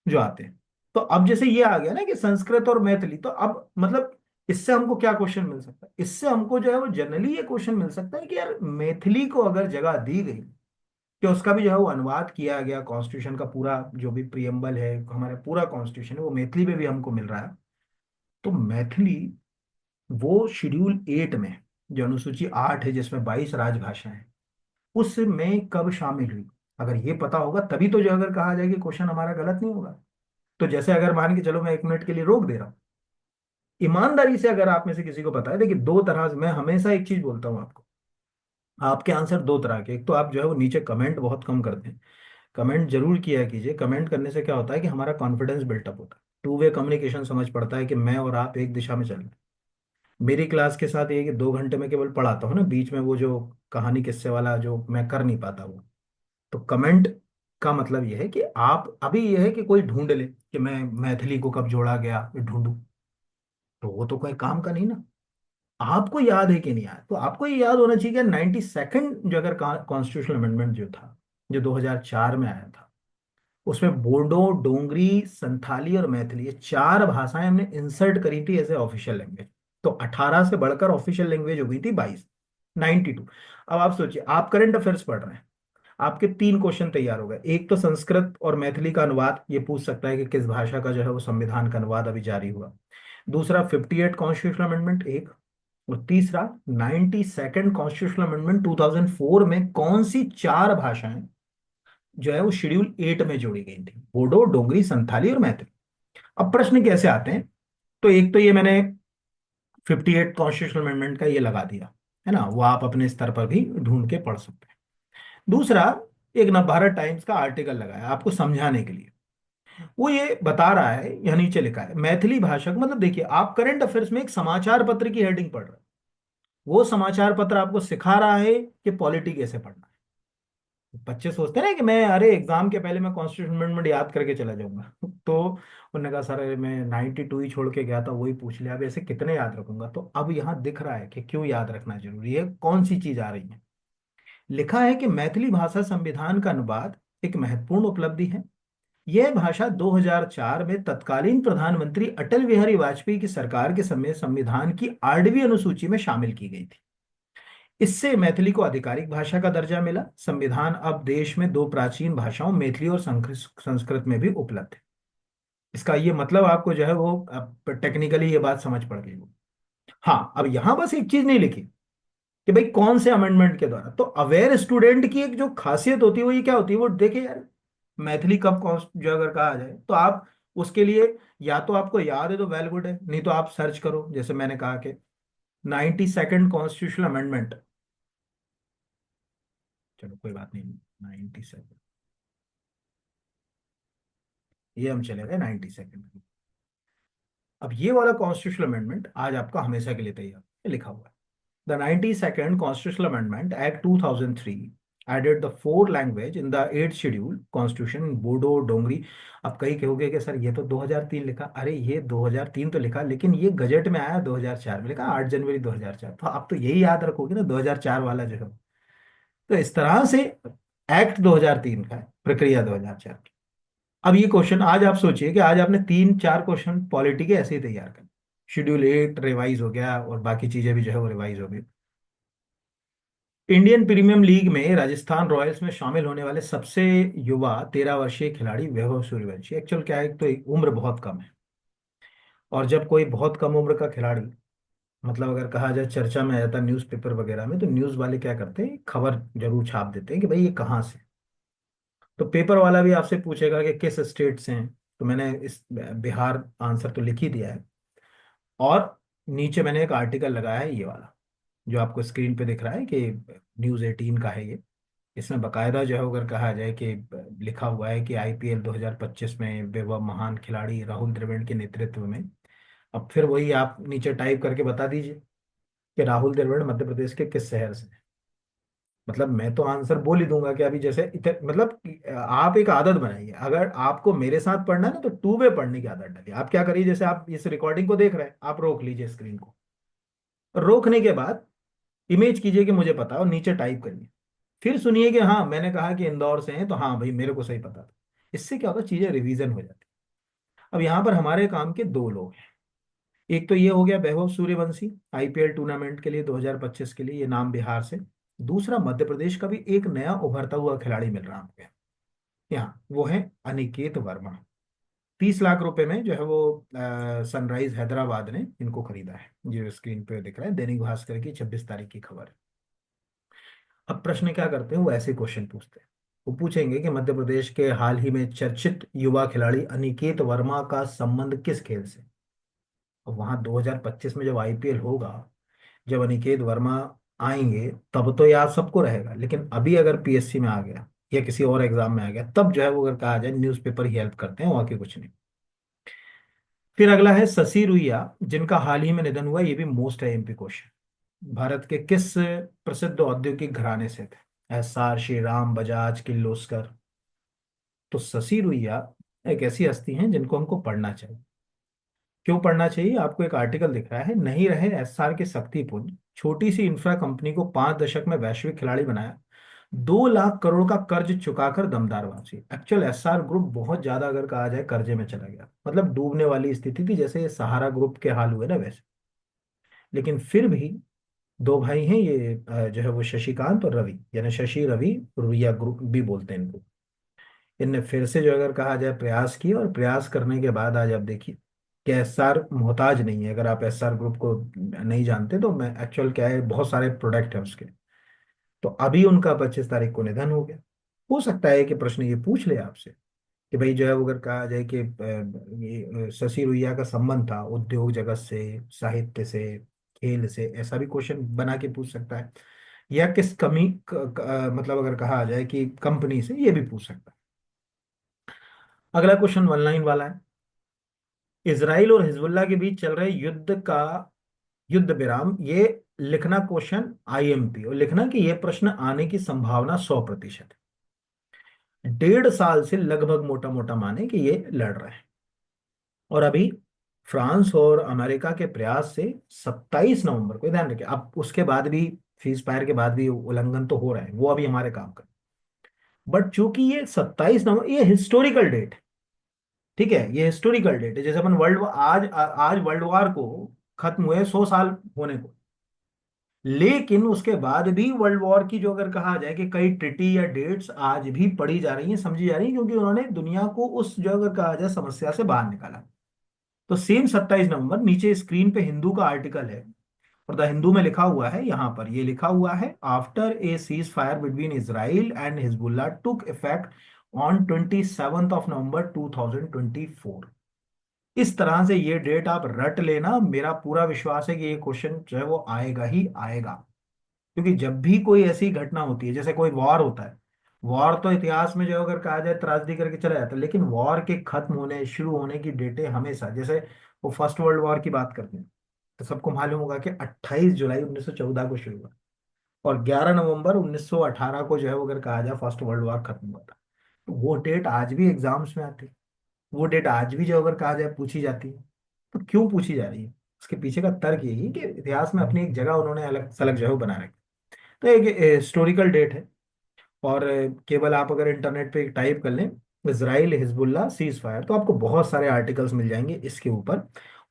जो आते हैं। तो अब जैसे ये आ गया ना कि संस्कृत और मैथिली, तो अब मतलब इससे हमको क्या क्वेश्चन मिल सकता है? इससे हमको जो है वो जनरली ये क्वेश्चन मिल सकता है कि यार मैथिली को अगर जगह दी गई, कि उसका भी जो है वो अनुवाद किया गया, कॉन्स्टिट्यूशन का पूरा जो भी प्रियम्बल है, हमारा पूरा कॉन्स्टिट्यूशन है वो मैथिली में भी हमको मिल रहा है, तो मैथिली वो शेड्यूल 8 में, जो अनुसूची 8 है जिसमें 22 राजभाषाएं हैं, उसमें कब शामिल हुई? अगर ये पता होगा तभी तो जो अगर कहा जाए कि क्वेश्चन हमारा गलत नहीं होगा। तो जैसे अगर मान के चलो मैं 1 मिनट के लिए रोक दे रहा हूँ, ईमानदारी से अगर आप में से किसी को पता है, देखिए दो तरह से मैं हमेशा एक चीज बोलता हूँ आपको, आपके आंसर दो तरह के, एक तो आप जो है वो नीचे कमेंट बहुत कम करते हैं, कमेंट जरूर किया कीजिए। कमेंट करने से क्या होता है कि हमारा कॉन्फिडेंस बिल्टअप होता है, टू वे कम्युनिकेशन समझ पड़ता है कि मैं और आप एक दिशा में चल रहे हैं। मेरी क्लास के साथ ये है कि 2 घंटे में केवल पढ़ाता हूँ ना, बीच में वो जो कहानी किस्से वाला जो मैं कर नहीं पाता वो, तो कमेंट का मतलब ये है कि आप अभी ये है कि कोई ढूंढ ले कि मैं मैथिली को कब जोड़ा गया ढूंढूं, तो वो तो कोई काम का नहीं ना। आपको याद है कि नहीं याद, तो आपको ये याद होना चाहिए कि 92nd जो अगर कॉन्स्टिट्यूशनल अमेंडमेंट जो था, जो 2004 में आया था, उसमें बोडो, डोंगरी, संथाली और मैथिली, ये 4 भाषाएं हमने इंसर्ट करी थी एज ए ऑफिशियल लैंग्वेज। तो 18 से बढ़कर ऑफिशियल लैंग्वेज हो गई थी 22, 92। अब आप सोचिए, आप करंट अफेयर्स पढ़ रहे हैं, आपके 3 क्वेश्चन तैयार हो गए। एक तो संस्कृत और मैथिली का अनुवाद, ये पूछ सकता है कि किस भाषा का जो है वो संविधान का अनुवाद अभी जारी हुआ। दूसरा 58 कॉन्स्टिट्यूशनल अमेंडमेंट एक, और तीसरा 92nd कॉन्स्टिट्यूशनल अमेंडमेंट 2004 में कौन सी 4 भाषाएं जो है वो शेड्यूल 8 में जोड़ी गई थी, बोडो, डोगरी, संथाली और मैथिली। अब प्रश्न कैसे आते हैं, तो एक तो ये मैंने 58 कॉन्स्टिट्यूशनल अमेंडमेंट का ये लगा दिया है ना, वो आप अपने स्तर पर भी ढूंढ के पढ़ सकते हैं। दूसरा, एक नवभारत टाइम्स का आर्टिकल लगाया आपको समझाने के लिए, वो ये बता रहा है, यहाँ नीचे लिखा है मैथिली भाषा को, मतलब देखिए आप करंट अफेयर्स में एक समाचार पत्र की हेडिंग पढ़ रहे हैं, वो समाचार पत्र आपको सिखा रहा है कि पॉलिटी कैसे पढ़ना है। बच्चे सोचते हैं ना कि मैं अरे एग्जाम के पहले मैं कॉन्स्टिट्यूशन अमेंडमेंट याद करके चला जाऊंगा तो उन्होंने कहा सर अरे मैं 92 ही छोड़ के गया था, वही पूछ लिया, अब ऐसे कितने याद रखूंगा? तो अब यहाँ दिख रहा है कि क्यों याद रखना जरूरी है, कौन सी चीज आ रही है। लिखा है कि मैथिली भाषा संविधान का अनुवाद एक महत्वपूर्ण उपलब्धि है। यह भाषा 2004 में तत्कालीन प्रधानमंत्री अटल बिहारी वाजपेयी की सरकार के समय संविधान की 8वीं अनुसूची में शामिल की गई थी। इससे मैथिली को आधिकारिक भाषा का दर्जा मिला। संविधान अब देश में 2 प्राचीन भाषाओं मैथिली और संस्कृत में भी उपलब्ध है। इसका ये मतलब आपको जो है वो टेक्निकली ये बात समझ पड़ गई हो। हाँ, अब यहां बस एक चीज नहीं लिखी कि भाई कौन से अमेंडमेंट के द्वारा, तो अवेयर स्टूडेंट की एक जो खासियत होती है वो ये क्या होती है, वो देखे यार मैथिली कब कौन जो अगर कहा जाए तो आप उसके लिए या तो आपको याद है तो वेल गुड है, नहीं तो आप सर्च करो, जैसे मैंने कहा कि 92nd कॉन्स्टिट्यूशनल अमेंडमेंट, चलो कोई बात नहीं, 97, ये हम चले गए 92nd। अब ये वाला कॉन्स्टिट्यूशनल अमेंडमेंट आज आपका हमेशा के लिए तैयार है, लिखा हुआ है। The 92nd constitutional amendment act 2003 added the four language in the 8th schedule constitution, Bodo, Dogri. अब कई कहोगे कि सर ये तो 2003 लिखा, अरे ये 2003 तो लिखा, लेकिन ये गजट में आया 2004 में, लिखा 8 जनवरी 2004, तो आप तो यही याद रखोगे ना 2004 वाला जो है। तो इस तरह से एक्ट 2003 का है, प्रक्रिया 2004 की। अब ये क्वेश्चन आज आप सोचिए कि आज आपने 3 4 क्वेश्चन पॉलिटी के ऐसे ही तैयार कर, शेड्यूल 8 रिवाइज हो गया और बाकी चीजें भी जो है वो रिवाइज हो गई। इंडियन प्रीमियम लीग में राजस्थान रॉयल्स में शामिल होने वाले सबसे युवा 13 वर्षीय खिलाड़ी वैभव सूर्यवंशी। एक्चुअल क्या है, एक तो एक उम्र बहुत कम है, और जब कोई बहुत कम उम्र का खिलाड़ी, मतलब अगर कहा जाए चर्चा में आ जाता है न्यूज़पेपर वगैरह में, तो न्यूज़ वाले क्या करते हैं, खबर जरूर छाप देते हैं कि भाई ये कहाँ से। तो पेपर वाला भी आपसे पूछेगा कि किस स्टेट से हैं, तो मैंने इस बिहार आंसर तो लिख ही दिया है। और नीचे मैंने एक आर्टिकल लगाया है, ये वाला जो आपको स्क्रीन पे दिख रहा है कि न्यूज़ 18 का है ये। इसमें बकायदा जो है अगर कहा जाए कि लिखा हुआ है कि आईपीएल 2025 में वैभव महान खिलाड़ी राहुल द्रविड़ के नेतृत्व में। अब फिर वही आप नीचे टाइप करके बता दीजिए कि राहुल द्रविड़ मध्य प्रदेश के किस शहर से हैं। मतलब मैं तो आंसर बोल ही दूंगा कि अभी जैसे मतलब आप एक आदत बनाइए, अगर आपको मेरे साथ पढ़ना है ना तो 2 वे पढ़ने की आदत डालिए। आप क्या करिए, जैसे आप इस रिकॉर्डिंग को देख रहे हैं, आप रोक लीजिए स्क्रीन को, रोकने के बाद इमेज कीजिए कि मुझे पता है और नीचे टाइप करिए, फिर सुनिए कि हाँ मैंने कहा कि इंदौर से हैं, तो हाँ भाई मेरे को सही पता था। इससे क्या होता है, चीजें रिवीजन हो जाती। अब यहाँ पर हमारे काम के 2 लोग हैं, एक तो ये हो गया वैभव सूर्यवंशी, आईपीएल टूर्नामेंट के लिए 2025 के लिए, ये नाम बिहार से। दूसरा, मध्य प्रदेश का भी एक नया उभरता हुआ खिलाड़ी मिल रहा है यहाँ, वो है अनिकेत वर्मा। 30 लाख रुपए में जो है वो सनराइज हैदराबाद ने इनको खरीदा है। जो स्क्रीन पे दिख रहा है, दैनिक भास्कर की 26 तारीख की खबर है। अब प्रश्न क्या करते हैं, वो ऐसे क्वेश्चन पूछते हैं। वो पूछेंगे कि मध्य प्रदेश के हाल ही में चर्चित युवा खिलाड़ी अनिकेत वर्मा का संबंध किस खेल से। और वहां 2025 में जब आईपीएल होगा, जब अनिकेत वर्मा आएंगे, तब तो याद सबको रहेगा। लेकिन अभी अगर पीएससी में आ गया या किसी और एग्जाम में आ गया, तब जो है वो अगर कहा जाए न्यूज़पेपर ही हेल्प करते हैं, वहां के कुछ नहीं। फिर अगला है शशि रुइया, जिनका हाल ही में निधन हुआ। ये भी मोस्ट है एमपी क्वेश्चन। भारत के किस प्रसिद्ध औद्योगिक घराने से थे? एसआर, श्रीराम, बजाज, किर्लोस्कर। तो शशि रुइया एक ऐसी हस्ती हैं जिनको हमको पढ़ना चाहिए। क्यों पढ़ना चाहिए? आपको एक आर्टिकल दिख रहा है, नहीं रहे एसआर के शक्तिपुंज, छोटी सी इंफ्रा कंपनी को 5 दशक में वैश्विक खिलाड़ी बनाया, 2 लाख करोड़ का कर्ज चुकाकर दमदार वापसी। एक्चुअल एसआर ग्रुप बहुत ज्यादा अगर कहा जाए कर्जे में चला गया, मतलब डूबने वाली स्थिति थी, जैसे ये सहारा ग्रुप के हाल हुए ना वैसे। लेकिन फिर भी दो भाई हैं ये, जो है वो शशिकांत और रवि, यानी शशि रवि रुइया ग्रुप भी बोलते हैं इनको। इनने फिर से जो अगर कहा जाए प्रयास किए, और प्रयास करने के बाद आज आप देखिए कि एसआर मोहताज नहीं है। अगर आप एसआर ग्रुप को नहीं जानते तो मैं एक्चुअल क्या है, बहुत सारे प्रोडक्ट है उसके। तो अभी उनका 25 तारीख को निधन हो गया। हो सकता है कि प्रश्न ये पूछ ले आपसे कि भाई जो है वो अगर कहा जाए कि ये शशि रुइया का संबंध था उद्योग जगत से, साहित्य से, खेल से, ऐसा भी क्वेश्चन बना के पूछ सकता है। या किस मतलब अगर कहा जाए कि कंपनी से, ये भी पूछ सकता है। अगला क्वेश्चन वन लाइन वाला है। इसराइल और हिजबुल्लाह के बीच चल रहे युद्ध का युद्ध विराम, ये लिखना क्वेश्चन आईएमपी, और लिखना कि ये प्रश्न आने की संभावना 100% है। 1.5 साल से लगभग मोटा मोटा माने कि ये लड़ रहे हैं। और अभी फ्रांस और अमेरिका के प्रयास से 27 नवंबर को, ध्यान रखिए, अब उसके बाद भी सीज फायर के बाद भी उल्लंघन तो हो रहे हैं, वो अभी हमारे काम का। बट चूंकि ये 27 नवंबर, ये हिस्टोरिकल डेट, ठीक है, ये हिस्टोरिकल डेट है। जैसे अपन आज वर्ल्ड वॉर को खत्म हुए 100 साल होने को, लेकिन उसके बाद भी वर्ल्ड वॉर की जो अगर कहा जाए कि कई ट्रिटी या डेट्स आज भी पढ़ी जा रही हैं, समझी जा रही हैं, क्योंकि उन्होंने दुनिया को उस जो अगर कहा जाए समस्या से बाहर निकाला। तो सेम 27 नवंबर, नीचे स्क्रीन पे हिंदू का आर्टिकल है, और द हिंदू में लिखा हुआ है, यहां पर ये लिखा हुआ है, after a cease fire between Israel and Hezbollah took effect on 27 नवंबर 2024। इस तरह से ये डेट आप रट लेना, मेरा पूरा विश्वास है कि ये क्वेश्चन जो है वो आएगा ही आएगा। क्योंकि जब भी कोई ऐसी घटना होती है, जैसे कोई वॉर होता है, वॉर तो इतिहास में जो अगर कहा जाए त्रासदी करके चला जाता है, लेकिन वॉर के खत्म होने शुरू होने की डेटें हमेशा, जैसे वो फर्स्ट वर्ल्ड वॉर की बात करते हैं, तो सबको मालूम होगा कि 28 जुलाई 1914 को शुरू हुआ, और 11 नवंबर 1918 को जो है वो अगर कहा जाए फर्स्ट वर्ल्ड वॉर खत्म हुआ था। तो वो डेट आज भी एग्जाम्स में आती है, वो डेट आज भी जो अगर कहा जाए पूछी जाती है। तो क्यों पूछी जा रही है? उसके पीछे का तर्क यही है कि इतिहास में अपनी एक जगह उन्होंने अलग सलग जो है वो बना रखी। तो एक हिस्टोरिकल डेट है। और केवल आप अगर इंटरनेट पे टाइप कर लें इसराइल हिजबुल्लाह सीज फायर, तो आपको बहुत सारे आर्टिकल्स मिल जाएंगे इसके ऊपर।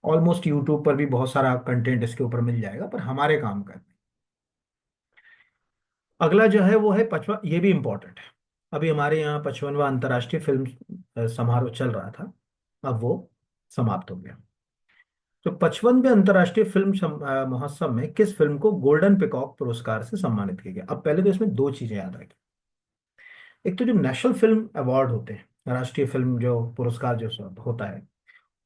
ऑलमोस्ट यूट्यूब पर भी बहुत सारा कंटेंट इसके ऊपर मिल जाएगा, पर हमारे काम का। अगला जो है वो है पचवा, ये भी इम्पोर्टेंट है। अभी हमारे यहाँ 55वां अंतर्राष्ट्रीय फिल्म समारोह चल रहा था, अब वो समाप्त हो गया। तो 55वें अंतर्राष्ट्रीय फिल्म महोत्सव में किस फिल्म को गोल्डन पिकॉक पुरस्कार से सम्मानित किया गया? अब पहले तो इसमें दो चीजें याद रखें। एक तो जो नेशनल फिल्म अवार्ड होते हैं, राष्ट्रीय फिल्म जो पुरस्कार जो सब होता है,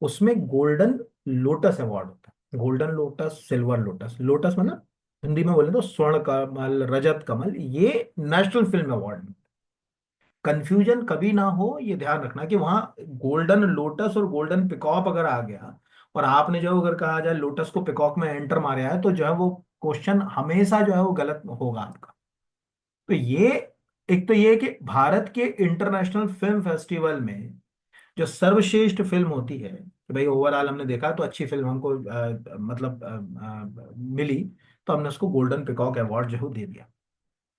उसमें गोल्डन लोटस अवार्ड होता है। Golden lotus, silver lotus, lotus मतलब हिंदी में बोले तो स्वर्ण कमल, रजत कमल, ये नेशनल फिल्म अवार्ड। कंफ्यूजन कभी ना हो, ये ध्यान रखना कि वहां गोल्डन लोटस और गोल्डन पिकॉक अगर आ गया, और आपने जो अगर कहा जाए लोटस को पिकॉक में एंटर मारा है, तो जो है वो क्वेश्चन हमेशा जो है वो गलत होगा आपका। तो ये, एक तो ये कि भारत के इंटरनेशनल फिल्म फेस्टिवल में जो सर्वश्रेष्ठ फिल्म होती है, कि भाई ओवरऑल हमने देखा तो अच्छी फिल्म हमको मतलब मिली, तो हमने उसको गोल्डन पिकॉक अवार्ड जो है वो दे दिया।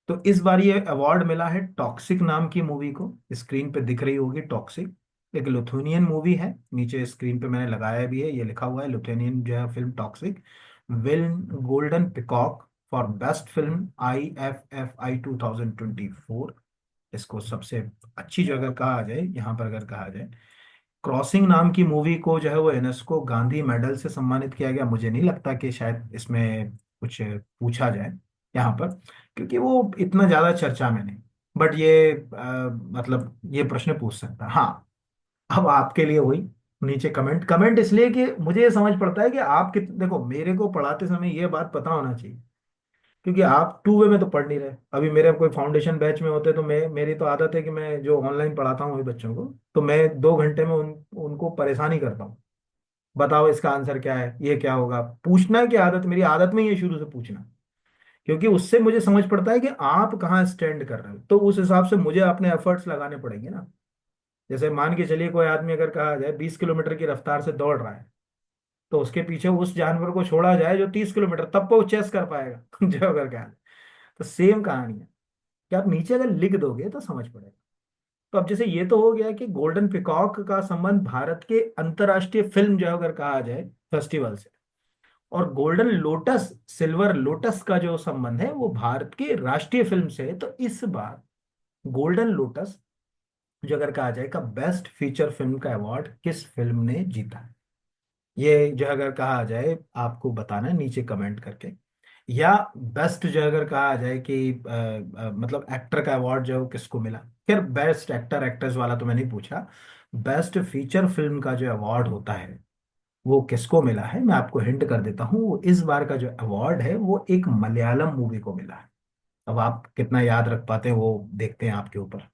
तो इस बार ये अवार्ड मिला है टॉक्सिक नाम की मूवी को, स्क्रीन पे दिख रही होगी टॉक्सिक। एक लिथुनियन मूवी है, नीचे स्क्रीन पे मैंने लगाया भी है, ये लिखा हुआ है लिथुनियन जो है film toxic win golden peacock for best film IFFI 2024। इसको सबसे अच्छी जो अगर कहा जाए, यहाँ पर अगर कहा जाए, क्रॉसिंग नाम की मूवी को जो है वो यूनेस्को गांधी मेडल से सम्मानित किया गया। मुझे नहीं लगता कि शायद इसमें कुछ पूछा जाए यहाँ पर, क्योंकि वो इतना ज्यादा चर्चा में नहीं। बट ये मतलब ये प्रश्न पूछ सकता है। हाँ, अब आपके लिए वही, नीचे कमेंट कमेंट इसलिए कि मुझे ये समझ पड़ता है कि आप कित देखो, मेरे को पढ़ाते समय ये बात पता होना चाहिए, क्योंकि आप टू वे में तो पढ़ नहीं रहे। अभी मेरे कोई फाउंडेशन बैच में होते तो मैं, मेरी तो आदत है कि मैं जो ऑनलाइन पढ़ाता हूँ वही बच्चों को, तो मैं 2 घंटे में उनको परेशान ही करता हूँ। बताओ इसका आंसर क्या है, ये क्या होगा, पूछना की आदत मेरी आदत में ही है शुरू से पूछना। क्योंकि उससे मुझे समझ पड़ता है कि आप कहाँ स्टैंड कर रहे हो, तो उस हिसाब से मुझे अपने एफर्ट्स लगाने पड़ेंगे ना। जैसे मान के चलिए कोई आदमी अगर कहा जाए 20 किलोमीटर की रफ्तार से दौड़ रहा है, तो उसके पीछे उस जानवर को छोड़ा जाए जो 30 किलोमीटर, तब वो चेस कर पाएगा जो अगर क्या है। तो सेम कहानी है कि आप नीचे अगर लिख दोगे तो समझ पड़ेगा। तो अब जैसे ये तो हो गया कि गोल्डन पिकॉक का संबंध भारत के अंतर्राष्ट्रीय फिल्म जो अगर कहा जाए फेस्टिवल से, और गोल्डन लोटस सिल्वर लोटस का जो संबंध है वो भारत के राष्ट्रीय फिल्म से है। तो इस बार गोल्डन लोटस जो अगर कहा जाए का बेस्ट फीचर फिल्म का अवार्ड किस फिल्म ने जीता है, ये जो अगर कहा जाए आपको बताना है नीचे कमेंट करके। या बेस्ट जो अगर कहा जाए कि मतलब एक्टर का अवार्ड जो है वो किसको मिला। खैर बेस्ट एक्टर एक्ट्रेस वाला तो मैंने नहीं पूछा, बेस्ट फीचर फिल्म का जो अवार्ड होता है वो किसको मिला है, मैं आपको हिंट कर देता हूँ। वो इस बार का जो अवार्ड है वो एक मलयालम मूवी को मिला है। अब आप कितना याद रख पाते हैं वो देखते हैं आपके ऊपर।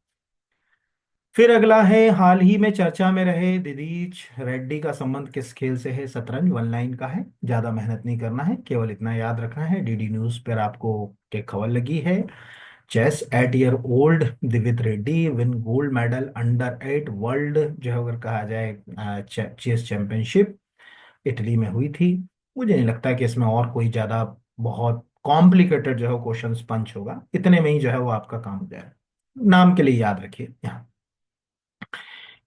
फिर अगला है, हाल ही में चर्चा में रहे दिलीज रेड्डी का संबंध किस खेल से है। शतरंज, वन लाइन का है, ज्यादा मेहनत नहीं करना है, केवल इतना याद रखना है। DD न्यूज पर आपको एक खबर लगी है, chess eight year old Divith Reddy win gold medal under 8 world जो है अगर कहा जाए चेस चैंपियनशिप इटली में हुई थी। मुझे नहीं लगता कि इसमें और कोई ज्यादा बहुत कॉम्प्लिकेटेड जो है क्वेश्चंस पंच होगा, इतने में ही जो है वो आपका काम हो जाएगा। नाम के लिए याद रखिए यहाँ।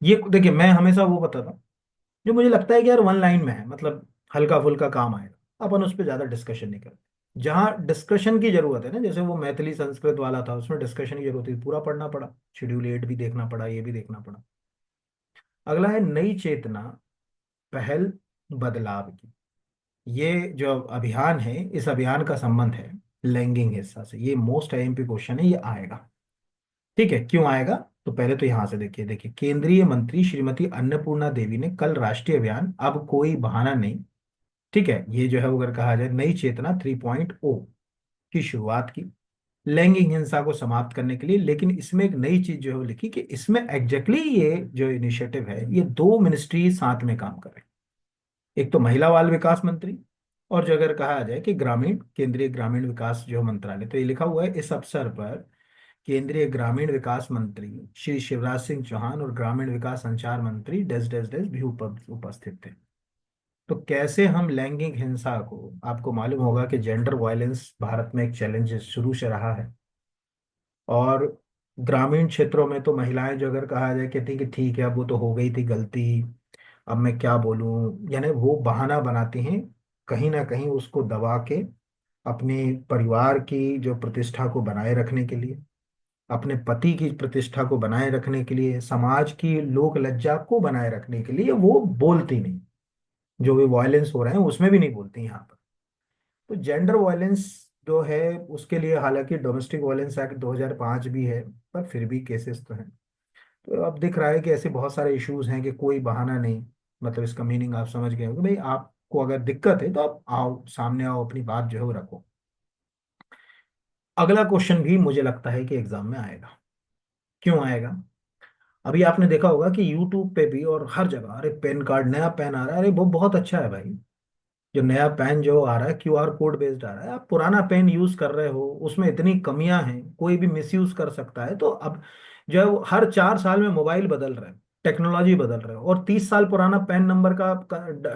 ये देखिए मैं हमेशा वो बताता हूँ जो मुझे लगता है कि यार वन लाइन में है, मतलब हल्का फुल्का काम आएगा, अपन उस पर ज्यादा डिस्कशन नहीं करते। जहाँ डिस्कशन की जरूरत है ना, जैसे वो मैथिली संस्कृत वाला था उसमें डिस्कशन की जरूरत थी, पूरा पढ़ना पड़ा, शेड्यूल 8 भी देखना पड़ा, ये भी देखना पड़ा। अगला है नई चेतना पहल बदलाव की। ये जो अभियान है, इस अभियान का संबंध है लैंगिंग हिस्सा से। ये मोस्ट आईएमपी क्वेश्चन है, ये आएगा। ठीक है, क्यों आएगा, तो पहले तो यहां से देखिए। देखिए केंद्रीय मंत्री श्रीमती अन्नपूर्णा देवी ने कल राष्ट्रीय अभियान अब कोई बहाना नहीं, ठीक है, ये जो है वो अगर कहा जाए नई चेतना 3.0 की शुरुआत की लैंगिक हिंसा को समाप्त करने के लिए। लेकिन इसमें एक नई चीज जो है वो लिखी कि इसमें एग्जैक्टली ये जो इनिशिएटिव है ये दो मिनिस्ट्री साथ में काम कर रहे हैं। एक तो महिला बाल विकास मंत्री, और जो अगर कहा जाए कि ग्रामीण केंद्रीय ग्रामीण विकास जो मंत्रालय। तो ये लिखा हुआ है इस अवसर पर केंद्रीय ग्रामीण विकास मंत्री श्री शिवराज सिंह चौहान और ग्रामीण विकास संचार मंत्री डैश डैश डैश भी उपस्थित थे। तो कैसे हम लैंगिक हिंसा को, आपको मालूम होगा कि जेंडर वायलेंस भारत में एक चैलेंज शुरू से रहा है। और ग्रामीण क्षेत्रों में तो महिलाएं जो अगर कहा जाए कहती कि ठीक है अब वो तो हो गई थी गलती, अब मैं क्या बोलूं, यानी वो बहाना बनाती हैं कहीं ना कहीं उसको दबा के, अपने परिवार की जो प्रतिष्ठा को बनाए रखने के लिए, अपने पति की प्रतिष्ठा को बनाए रखने के लिए, समाज की लोक लज्जा को बनाए रखने के लिए वो बोलती नहीं। जो भी वायलेंस हो रहे हैं उसमें भी नहीं बोलती यहाँ पर। तो जेंडर वायलेंस जो है उसके लिए हालांकि डोमेस्टिक वायलेंस एक्ट 2005 भी है, पर फिर भी केसेस तो हैं। तो अब दिख रहा है कि ऐसे बहुत सारे इश्यूज हैं कि कोई बहाना नहीं। मतलब इसका मीनिंग आप समझ गए हो कि भाई आपको अगर दिक्कत है तो आप आओ सामने आओ, अपनी बात जो है वो रखो। अगला क्वेश्चन भी मुझे लगता है कि एग्जाम में आएगा। क्यों आएगा, अभी आपने देखा होगा कि यूट्यूब पे भी और हर जगह अरे पेन कार्ड नया पेन आ रहा है, अरे वो बहुत अच्छा है भाई। जो नया पेन जो आ रहा है QR कोड बेस्ड आ रहा है, आप पुराना पेन यूज कर रहे हो उसमें इतनी कमियां हैं, कोई भी मिसयूज कर सकता है। तो अब जो है वो हर 4 साल में मोबाइल बदल रहे हैं, टेक्नोलॉजी बदल रहे हो, और 30 साल पुराना पैन नंबर का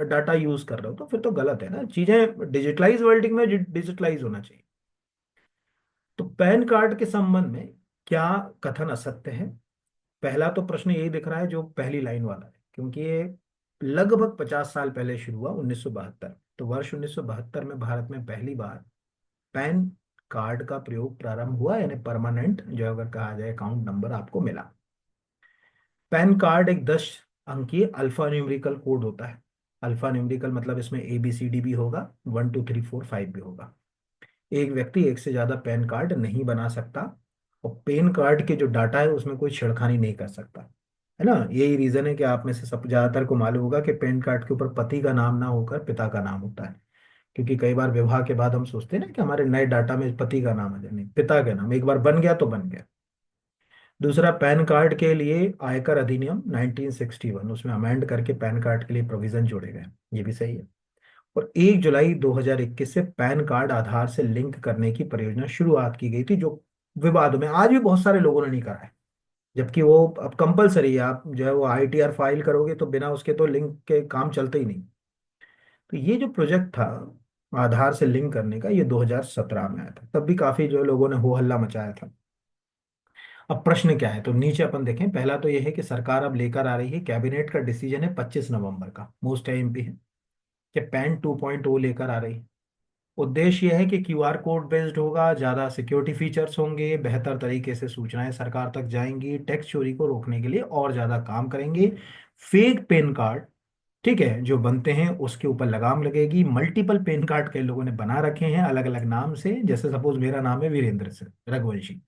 डाटा यूज कर रहे हो, तो फिर तो गलत है ना। चीजें डिजिटलाइज वर्ल्ड में डिजिटलाइज होना चाहिए। तो पैन कार्ड के संबंध में क्या कथन असत्य है, पहला तो प्रश्न यही दिख रहा है जो पहली लाइन वाला है, क्योंकि ये लगभग 50 साल पहले शुरू हुआ, 1972। तो वर्ष 1972 में भारत में पहली बार पैन कार्ड का प्रयोग प्रारंभ हुआ, यानी परमानेंट जो अगर कहा जाए अकाउंट नंबर आपको मिला। पैन कार्ड एक 10 अंकीय अल्फा न्यूमेरिकल कोड होता है। अल्फा न्यूमेरिकल मतलब इसमें ABCD भी होगा, 1 2 3 4 5 भी होगा। एक व्यक्ति एक से ज्यादा पैन कार्ड नहीं बना सकता, और पैन कार्ड के जो डाटा है उसमें कोई छेड़खानी नहीं कर सकता, है ना। यही रीजन है कि आप में से सब ज्यादातर को मालूम होगा कि पैन कार्ड के ऊपर पति का नाम ना होकर पिता का नाम होता है। क्योंकि कई बार विवाह के बाद हम सोचते हैं ना कि हमारे नए डाटा में पति का नाम आ जाए, नहीं, पिता का नाम एक बार बन गया तो बन गया। दूसरा, पैन कार्ड के लिए आयकर अधिनियम 1961, उसमें अमेंड करके पैन कार्ड के लिए प्रोविजन जोड़े गए, ये भी सही है। और 1 जुलाई 2021 से पैन कार्ड आधार से लिंक करने की परियोजना शुरुआत की गई थी, जो विवाद में आज भी बहुत सारे लोगों ने नहीं करा है। जबकि वो अब कंपलसरी है, आप जो है वो ITR फाइल करोगे तो बिना उसके तो लिंक के काम चलते ही नहीं। तो ये जो प्रोजेक्ट था आधार से लिंक करने का, ये 2017 में आया था, तब भी काफी जो है लोगों ने हो हल्ला मचाया था। अब प्रश्न क्या है, तो नीचे अपन देखें। पहला तो यह है कि सरकार अब लेकर आ रही है, कैबिनेट का डिसीजन है 25 नवंबर का, मोस्ट IMP है, कि पैन 2.0 लेकर आ रही है। उद्देश्य यह है कि QR कोड बेस्ड होगा, ज़्यादा सिक्योरिटी फीचर्स होंगे, बेहतर तरीके से सूचनाएं सरकार तक जाएंगी, टैक्स चोरी को रोकने के लिए और ज़्यादा काम करेंगे। फेक पेन कार्ड, ठीक है, जो बनते हैं उसके ऊपर लगाम लगेगी। मल्टीपल पेन कार्ड कई लोगों ने बना रखे हैं अलग अलग नाम से, जैसे सपोज मेरा नाम है वीरेंद्र से रघुवंशी।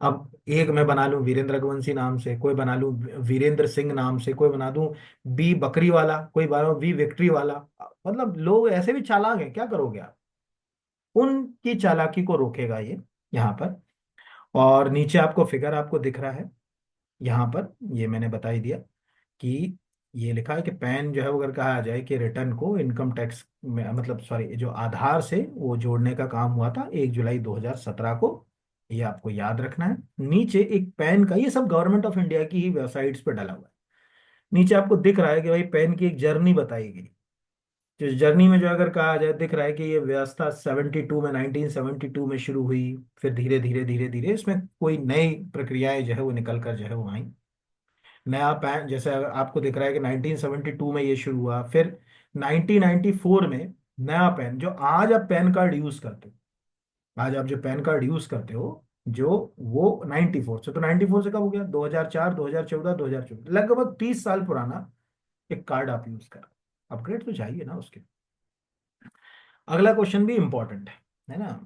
अब एक मैं बना लूं वीरेंद्र रघुवंशी नाम से, कोई बना लूं वीरेंद्र सिंह नाम से, कोई बना दूं बी बकरी वाला, कोई बना वी विक्ट्री वाला। मतलब लोग ऐसे भी चालाक हैं, क्या करोगे आप। उनकी चालाकी को रोकेगा ये यहाँ पर। और नीचे आपको फिगर आपको दिख रहा है यहाँ पर, ये मैंने बता ही दिया कि ये लिखा है कि पैन जो है वो अगर कहा जाए कि रिटर्न को इनकम टैक्स में, मतलब सॉरी, जो आधार से वो जोड़ने का काम हुआ था 1 जुलाई 2017 को, ये आपको याद रखना है। नीचे एक पैन का, ये सब गवर्नमेंट ऑफ इंडिया की ही वेबसाइट्स पे डाला हुआ है। नीचे आपको दिख रहा है कि भाई पैन की एक जर्नी बताई गई। जिस जर्नी में जो अगर कहा जाए, दिख रहा है कि ये व्यवस्था 72 में, 1972 में शुरू हुई। फिर धीरे धीरे धीरे धीरे इसमें कोई नई प्रक्रियाएं जो है वो निकल कर जो है वो आई। नया पैन जैसे आपको दिख रहा है कि 1972 में ये शुरू हुआ, फिर 1994 में नया पैन, जो आज आप पैन कार्ड यूज करते हो, आज आप जो पैन कार्ड यूज करते हो, जो वो 94 से, तो 94 से कब हो गया, 2004, 2014, 2014, लगभग 30 साल पुराना एक कार्ड आप यूज कर। अपग्रेड तो चाहिए ना उसके। अगला क्वेश्चन भी इंपॉर्टेंट है ना।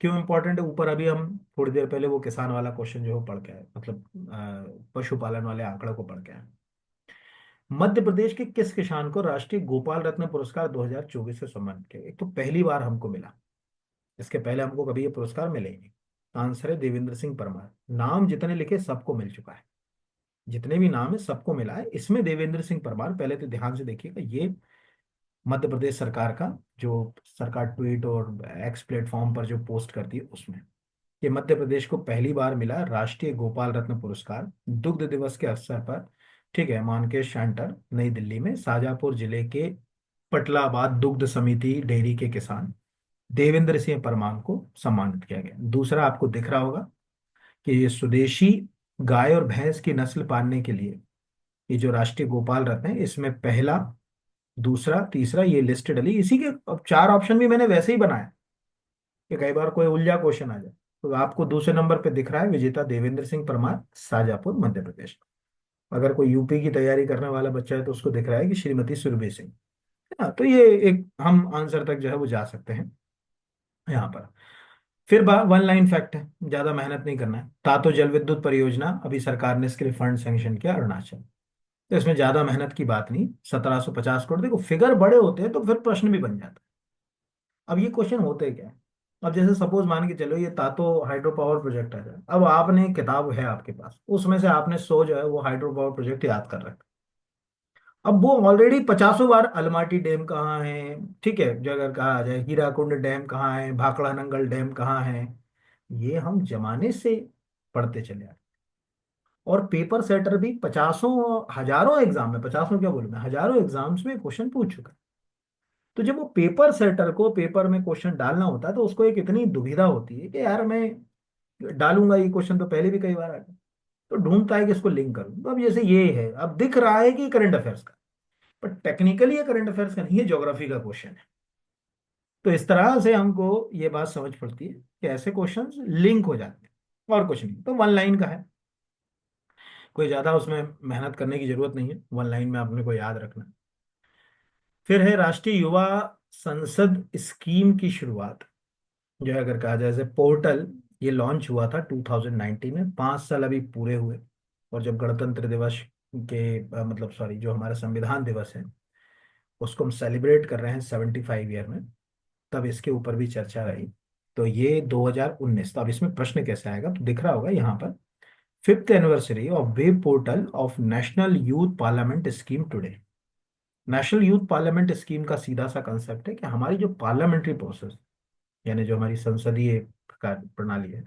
क्यों इंपॉर्टेंट है, ऊपर अभी हम थोड़ी देर पहले वो किसान वाला क्वेश्चन जो है वो पढ़ के आए, मतलब पशुपालन वाले आंकड़े को पढ़ के आए। मध्य प्रदेश के किस किसान को राष्ट्रीय गोपाल रत्न पुरस्कार 2024 से सम्मानित किया गया? एक तो पहली बार हमको मिला, इसके पहले हमको कभी ये पुरस्कार मिले ही नहीं। आंसर है देवेंद्र सिंह परमार। नाम जितने लिखे सबको मिल चुका है, जितने भी नाम है सबको मिला है, इसमें देवेंद्र सिंह परमार। पहले तो ध्यान से देखिएगा, ये मध्य प्रदेश सरकार का जो सरकार ट्वीट और एक्स प्लेटफॉर्म पर जो पोस्ट करती है उसमें, कि मध्य प्रदेश को पहली बार मिला राष्ट्रीय गोपाल रत्न पुरस्कार दुग्ध दिवस के अवसर पर। ठीक है, मानकेश सेंटर नई दिल्ली में शाजापुर जिले के पटलाबाद दुग्ध समिति डेयरी के किसान देवेंद्र सिंह परमार को सम्मानित किया गया। दूसरा आपको दिख रहा होगा कि ये स्वदेशी गाय और भैंस की नस्ल पालने के लिए ये जो राष्ट्रीय गोपाल रत्न है, इसमें पहला, दूसरा, तीसरा, ये लिस्ट डली इसी के। अब 4 ऑप्शन भी मैंने वैसे ही बनाया कि कई बार कोई उलझा क्वेश्चन आ जाए। तो आपको दूसरे नंबर पे दिख रहा है विजेता देवेंद्र सिंह परमार, शाजापुर मध्य प्रदेश। अगर कोई यूपी की तैयारी करने वाला बच्चा है तो उसको दिख रहा है कि श्रीमती सुरभि सिंह, है ना। तो ये एक हम आंसर तक जो है वो जा सकते हैं यहाँ पर। फिर 1 लाइन फैक्ट है, ज्यादा मेहनत नहीं करना है। तातो जल विद्युत परियोजना, अभी सरकार ने इसके लिए फंड सैंक्शन किया अरुणाचल। तो इसमें ज्यादा मेहनत की बात नहीं, 1750 करोड़। देखो फिगर बड़े होते हैं तो फिर प्रश्न भी बन जाता है। अब ये क्वेश्चन होते क्या है। अब जैसे सपोज मान के चलो ये तातो हाइड्रो पावर प्रोजेक्ट आ जाए, अब आपने किताब है आपके पास, उसमें से आपने 100 जो है वो हाइड्रो पावर प्रोजेक्ट याद कर रखा। अब वो ऑलरेडी 50 बार अलमाटी डैम कहाँ है, ठीक है, जो अगर कहा आ जाए हीराकुंड डैम कहाँ है, भाखड़ा नंगल डैम कहाँ है, ये हम जमाने से पढ़ते चले आए। और पेपर सेटर भी पचासों, हजारों एग्जाम में, पचासों क्या बोलूं मैं, हजारों एग्जाम्स में क्वेश्चन पूछ चुका है। तो जब वो पेपर सेटर को पेपर में क्वेश्चन डालना होता है तो उसको एक इतनी दुविधा होती है कि यार मैं डालूंगा ये क्वेश्चन तो पहले भी कई बार आ गया। तो ढूंढता है कि इसको लिंक करूं। तो अब जैसे ये है, अब दिख रहा है कि करंट अफेयर्स का, पर टेक्निकली ये करंट अफेयर्स का नहीं है, ज्योग्राफी का क्वेश्चन है। तो इस तरह से हमको ये बात समझ पड़ती है कि ऐसे क्वेश्चंस लिंक हो जाते हैं, और कुछ नहीं। तो वन लाइन का है, कोई ज्यादा उसमें मेहनत करने की जरूरत नहीं है, वन लाइन में अपने को याद रखना है। फिर है राष्ट्रीय युवा संसद स्कीम की शुरुआत, जो है अगर कहा जाए जैसे पोर्टल, ये लॉन्च हुआ था 2019 में, 5 साल अभी पूरे हुए। और जब गणतंत्र दिवस के मतलब सॉरी, जो हमारा संविधान दिवस है उसको हम सेलिब्रेट कर रहे हैं 75 ईयर में, तब इसके ऊपर भी चर्चा रही। तो ये 2019, तो अब इसमें प्रश्न कैसे आएगा, तो दिख रहा होगा यहाँ पर, fifth anniversary of web portal of National Youth Parliament scheme today. National Youth Parliament scheme का सीधा सा कंसेप्ट है कि हमारी जो पार्लियामेंट्री प्रोसेस, यानी जो हमारी संसदीय कार्य प्रणाली है,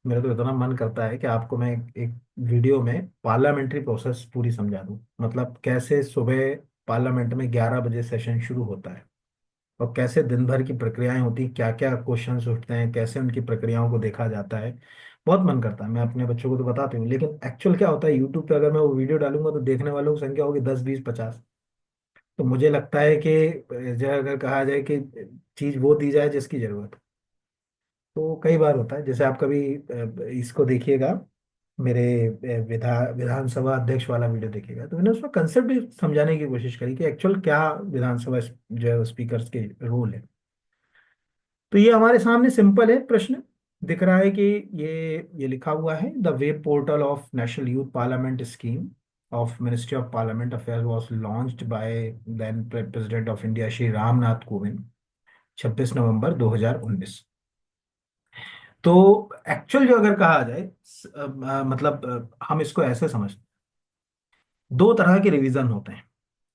मेरा तो इतना मन करता है कि आपको मैं एक वीडियो में पार्लियामेंट्री प्रोसेस पूरी समझा दूं। मतलब कैसे सुबह पार्लियामेंट में 11 बजे सेशन शुरू होता है, और कैसे दिन भर की प्रक्रियाएं होती, क्या क्या क्वेश्चंस उठते हैं, कैसे उनकी प्रक्रियाओं को देखा जाता है। बहुत मन करता है, मैं अपने बच्चों को तो बताती हूँ, लेकिन एक्चुअल क्या होता है, यूट्यूब पे अगर मैं वो वीडियो डालूंगा तो देखने वालों की संख्या होगी 10 20 50। तो मुझे लगता है कि जो अगर कहा जाए कि चीज वो दी जाए जिसकी जरूरत हो। तो कई बार होता है, जैसे आप कभी इसको देखिएगा, मेरे विधानसभा अध्यक्ष वाला वीडियो देखिएगा, तो मैंने उसमें कंसेप्ट भी समझाने की कोशिश करी कि एक्चुअल क्या विधानसभा जो है स्पीकर के रोल है। तो ये हमारे सामने सिंपल है प्रश्न, दिख रहा है कि ये लिखा हुआ है, the web portal of National Youth Parliament Scheme of Ministry of Parliament Affairs was launched by then president of India Shri Ramnath Kovind 26 November 2019। तो एक्चुअल जो अगर कहा जाए मतलब हम इसको ऐसे समझते हैं, दो तरह के रिवीजन होते हैं।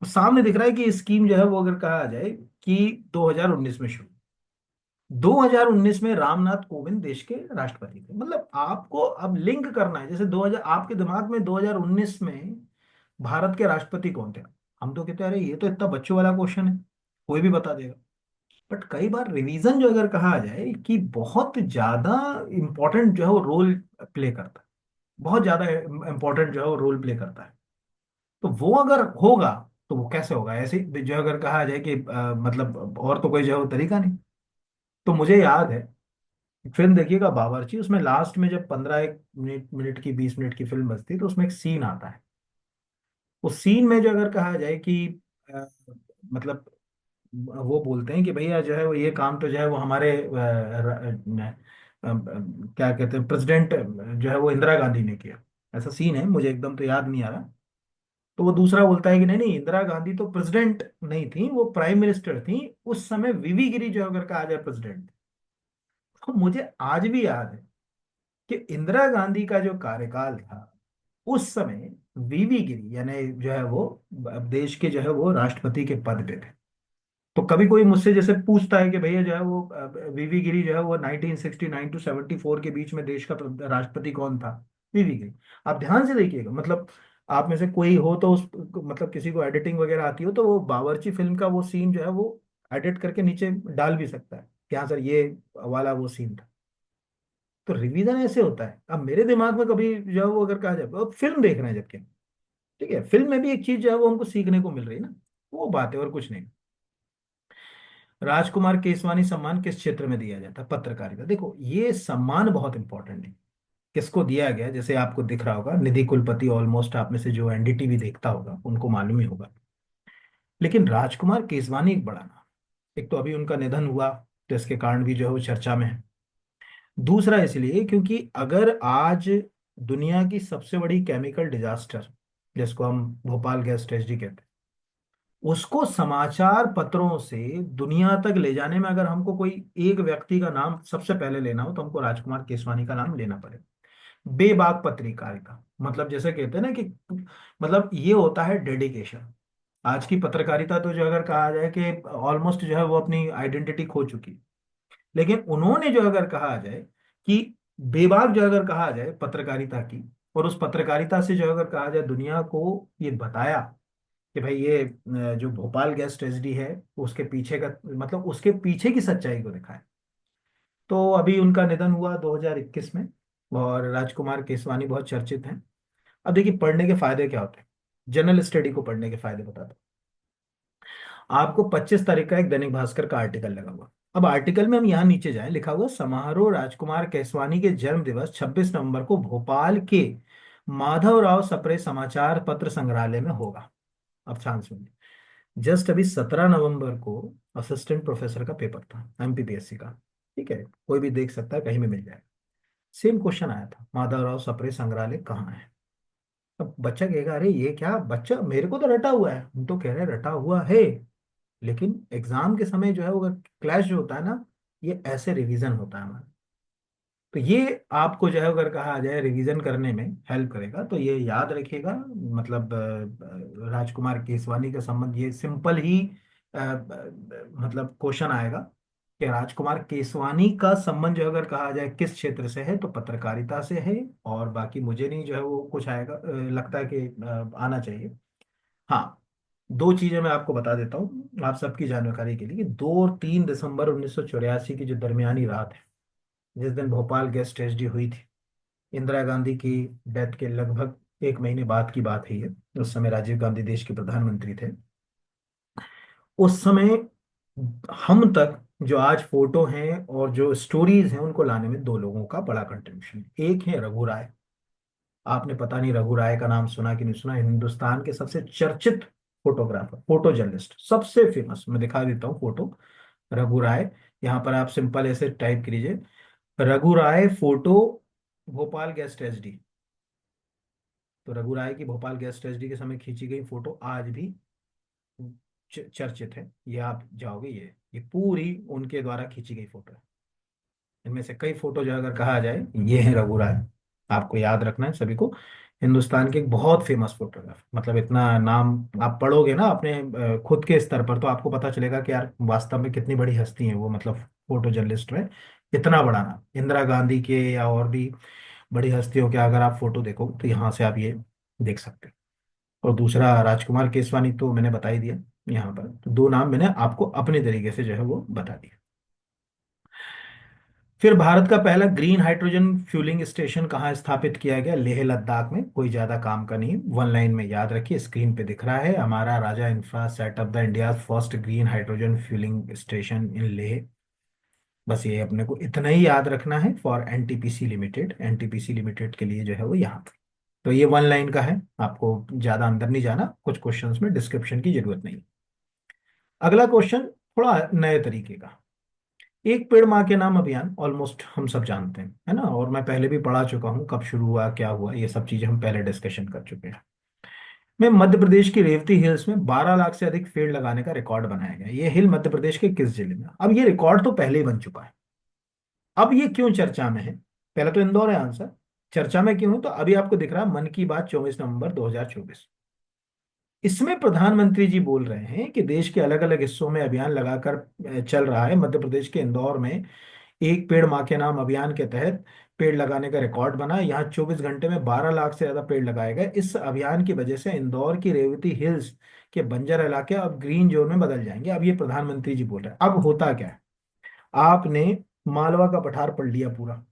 सामने दिख रहा है कि स्कीम जो है वो अगर कहा जाए कि 2019 में शुरू, 2019 में रामनाथ कोविंद देश के राष्ट्रपति थे। मतलब आपको अब लिंक करना है, जैसे 2000 आपके दिमाग में 2019 में भारत के राष्ट्रपति कौन थे, हम तो कहते हैं अरे ये तो इतना बच्चों वाला क्वेश्चन है, कोई भी बता देगा। बट कई बार रिवीजन जो अगर कहा जाए कि बहुत ज्यादा इंपॉर्टेंट जो है वो रोल प्ले करता है, बहुत ज्यादा इंपॉर्टेंट जो है वो रोल प्ले करता है। तो वो अगर होगा, तो वो कैसे होगा, ऐसे ही जो अगर कहा जाए कि मतलब और तो कोई जो है वो तरीका नहीं। तो मुझे याद है, फिल्म देखिएगा बावर्ची, उसमें लास्ट में जब 15 एक मिनट की 20 मिनट की फिल्म बचती, तो उसमें एक सीन आता है। उस सीन में जो अगर कहा जाए कि अ, मतलब वो बोलते हैं कि भैया जो है वो ये काम तो जो है वो हमारे क्या कहते हैं प्रेसिडेंट जो है वो इंदिरा गांधी ने किया। ऐसा सीन है, मुझे एकदम तो याद नहीं आ रहा। तो वो दूसरा बोलता है कि नहीं नहीं, इंदिरा गांधी तो प्रेसिडेंट नहीं थी, वो प्राइम मिनिस्टर थी। उस समय वीवी गिरी जो अगर कहा जाए प्रेसिडेंट। तो मुझे आज भी याद है कि इंदिरा गांधी का जो कार्यकाल था उस समय वीवी गिरी यानी जो है वो देश के जो है वो राष्ट्रपति के पद पे थे। तो कभी कोई मुझसे जैसे पूछता है कि भैया जो है वो वीवी गिरी जो है वो 1969 टू 74 के बीच में देश का राष्ट्रपति कौन था, वीवी गिरी। आप ध्यान से देखिएगा, मतलब आप में से कोई हो तो उस मतलब किसी को एडिटिंग वगैरह आती हो तो वो बावर्ची फिल्म का वो सीन जो है वो एडिट करके नीचे डाल भी सकता है कि हाँ सर ये वाला वो सीन था। तो रिवीजन ऐसे होता है। अब मेरे दिमाग में कभी जो है वो अगर कहा जाए, अब फिल्म देख रहे हैं जबकि, ठीक है, फिल्म में भी एक चीज जो है वो हमको सीखने को मिल रही है ना, वो बात है और कुछ नहीं। राजकुमार केसवानी सम्मान किस क्षेत्र में दिया जाता है, पत्रकारिता। देखो ये सम्मान बहुत इंपॉर्टेंट है, किसको दिया गया, जैसे आपको दिख रहा होगा निधि कुलपति, ऑलमोस्ट आप में से जो एनडीटीवी देखता होगा उनको मालूम ही होगा। लेकिन राजकुमार केसवानी एक बड़ा नाम, एक तो अभी उनका निधन हुआ, तो इसके कारण भी जो है वो चर्चा में है। दूसरा इसलिए क्योंकि अगर आज दुनिया की सबसे बड़ी केमिकल डिजास्टर, जिसको हम भोपाल गैस ट्रेजेडी कहते हैं, उसको समाचार पत्रों से दुनिया तक ले जाने में अगर हमको कोई एक व्यक्ति का नाम सबसे पहले लेना हो, तो हमको राजकुमार केसवानी का नाम लेना पड़ेगा। बेबाक पत्रकारिता, मतलब जैसे कहते हैं ना कि मतलब ये होता है डेडिकेशन। आज की पत्रकारिता तो जो अगर कहा जाए कि ऑलमोस्ट जो है वो अपनी आइडेंटिटी खो चुकी, लेकिन उन्होंने जो अगर कहा जाए कि बेबाक जो अगर कहा जाए पत्रकारिता की, और उस पत्रकारिता से जो अगर कहा जाए दुनिया को ये बताया कि भाई ये जो भोपाल गैस ट्रेजेडी है उसके पीछे का मतलब उसके पीछे की सच्चाई को दिखाया। तो अभी उनका निधन हुआ 2021 में, और राजकुमार केसवानी बहुत चर्चित हैं। अब देखिए पढ़ने के फायदे क्या होते हैं, जनरल स्टडी को पढ़ने के फायदे बताता हूँ। आपको 25 तारीख का एक दैनिक भास्कर का आर्टिकल लगा हुआ। अब आर्टिकल में हम यहाँ नीचे जाए, लिखा हुआ समारोह राजकुमार केसवानी के जन्म दिवस 26 नवंबर को भोपाल के माधवराव सप्रे समाचार पत्र संग्रहालय में होगा। अब ध्यान सुनिए, जस्ट अभी 17 नवंबर को असिस्टेंट प्रोफेसर का पेपर था एमपीपीएससी का, ठीक है, कोई भी देख सकता है, कहीं भी मिल जाएगा। सेम क्वेश्चन आया था, माधवराव सप्रे संग्रहालय कहाँ है। अब बच्चा कहेगा अरे ये क्या, बच्चा मेरे को तो रटा हुआ है, हम तो कह रहे हैं रटा हुआ है, लेकिन एग्जाम के समय जो है वो क्लैश जो होता है ना, ये ऐसे रिवीजन होता है हमारा। तो ये आपको जो है अगर कहा जाए रिवीजन करने में हेल्प करेगा, तो ये याद रखिएगा। मतलब राजकुमार केसवानी का संबंध, ये सिंपल ही मतलब क्वेश्चन आएगा कि राजकुमार केसवानी का संबंध जो है अगर कहा जाए किस क्षेत्र से है, तो पत्रकारिता से है। और बाकी मुझे नहीं जो है वो कुछ आएगा, लगता है कि आना चाहिए। हाँ, दो चीजें मैं आपको बता देता हूँ आप सबकी जानकारी के लिए, कि 2 और 3 दिसंबर 1984 की जो दरमियानी रात है, जिस दिन भोपाल गैस ट्रेजेडी हुई थी, इंदिरा गांधी की डेथ के लगभग एक महीने बाद की बात है ये। उस समय राजीव गांधी देश के प्रधानमंत्री थे। उस समय हम तक जो आज फोटो हैं और जो स्टोरीज हैं उनको लाने में दो लोगों का बड़ा कंट्रीब्यूशन है। एक है रघु राय। आपने पता नहीं रघु राय का नाम सुना कि नहीं सुना, हिंदुस्तान के सबसे चर्चित फोटोग्राफर, फोटो जर्नलिस्ट, सबसे फेमस। मैं दिखा देता हूँ फोटो, रघु राय। यहाँ पर आप सिंपल ऐसे टाइप कीजिए, रघु राय फोटो भोपाल गैस ट्रेजेडी। तो रघु राय की भोपाल गैस ट्रेजेडी के समय खींची गई फोटो आज भी चर्चित है। ये आप जाओगे, ये पूरी उनके द्वारा खींची गई फोटो है। इनमें से कई फोटो जो अगर कहा जाए, ये है रघु राय। आपको याद रखना है सभी को, हिंदुस्तान के एक बहुत फेमस फोटोग्राफर, मतलब इतना नाम आप पढ़ोगे ना अपने खुद के स्तर पर, तो आपको पता चलेगा कि यार वास्तव में कितनी बड़ी हस्ती है वो, मतलब फोटो जर्नलिस्ट में इतना बड़ा नाम। इंदिरा गांधी के या और भी बड़ी हस्तियों के अगर आप फोटो देखो तो यहाँ से आप ये देख सकते हो। और दूसरा राजकुमार केसवानी तो मैंने बता ही दिया। यहाँ पर तो दो नाम मैंने आपको अपने तरीके से जो है वो बता दिया। फिर भारत का पहला ग्रीन हाइड्रोजन फ्यूलिंग स्टेशन कहाँ स्थापित किया गया, लेह लद्दाख में। कोई ज्यादा काम का नहीं, वन लाइन में याद रखिए, स्क्रीन पे दिख रहा है, हमारा राजा infra setup the India first green hydrogen fuelling station in Leh. बस ये अपने को इतना ही याद रखना है for NTPC limited, NTPC limited के लिए जो है वो यहाँ पर। तो ये वन लाइन का है, आपको ज्यादा अंदर नहीं जाना, कुछ क्वेश्चंस में डिस्क्रिप्शन की जरूरत नहीं। अगला क्वेश्चन थोड़ा नए तरीके का, एक पेड़ माँ के नाम अभियान ऑलमोस्ट हम सब जानते हैं, है ना, और मैं पहले भी पढ़ा चुका हूँ, कब शुरू हुआ क्या हुआ ये सब चीजें हम पहले डिस्कशन कर चुके हैं। में मध्य प्रदेश की रेवती हिल्स में 12 लाख से अधिक पेड़ लगाने का रिकॉर्ड बनाया गया। ये हिल मध्य प्रदेश के किस जिले में? अब ये रिकॉर्ड तो पहले ही बन चुका है, अब ये क्यों चर्चा में है? पहले तो इंदौर है आंसर। चर्चा में क्यों है? तो अभी आपको दिख रहा है मन की बात 24 नवंबर 2024। इसमें प्रधानमंत्री जी बोल रहे हैं कि देश के अलग अलग हिस्सों में अभियान लगाकर चल रहा है। मध्य प्रदेश के इंदौर में एक पेड़ माँ के नाम अभियान के तहत पेड़ लगाने का रिकॉर्ड बना। यहाँ 24 घंटे में 12 लाख से ज्यादा पेड़ लगाए गए। इस अभियान की वजह से इंदौर की रेवती हिल्स के बंजर इलाके अब ग्रीन जोन में बदल जाएंगे। अब ये प्रधानमंत्री जी बोल रहे हैं। अब होता क्या है, आपने मालवा का पठार पढ़ लिया पूरा,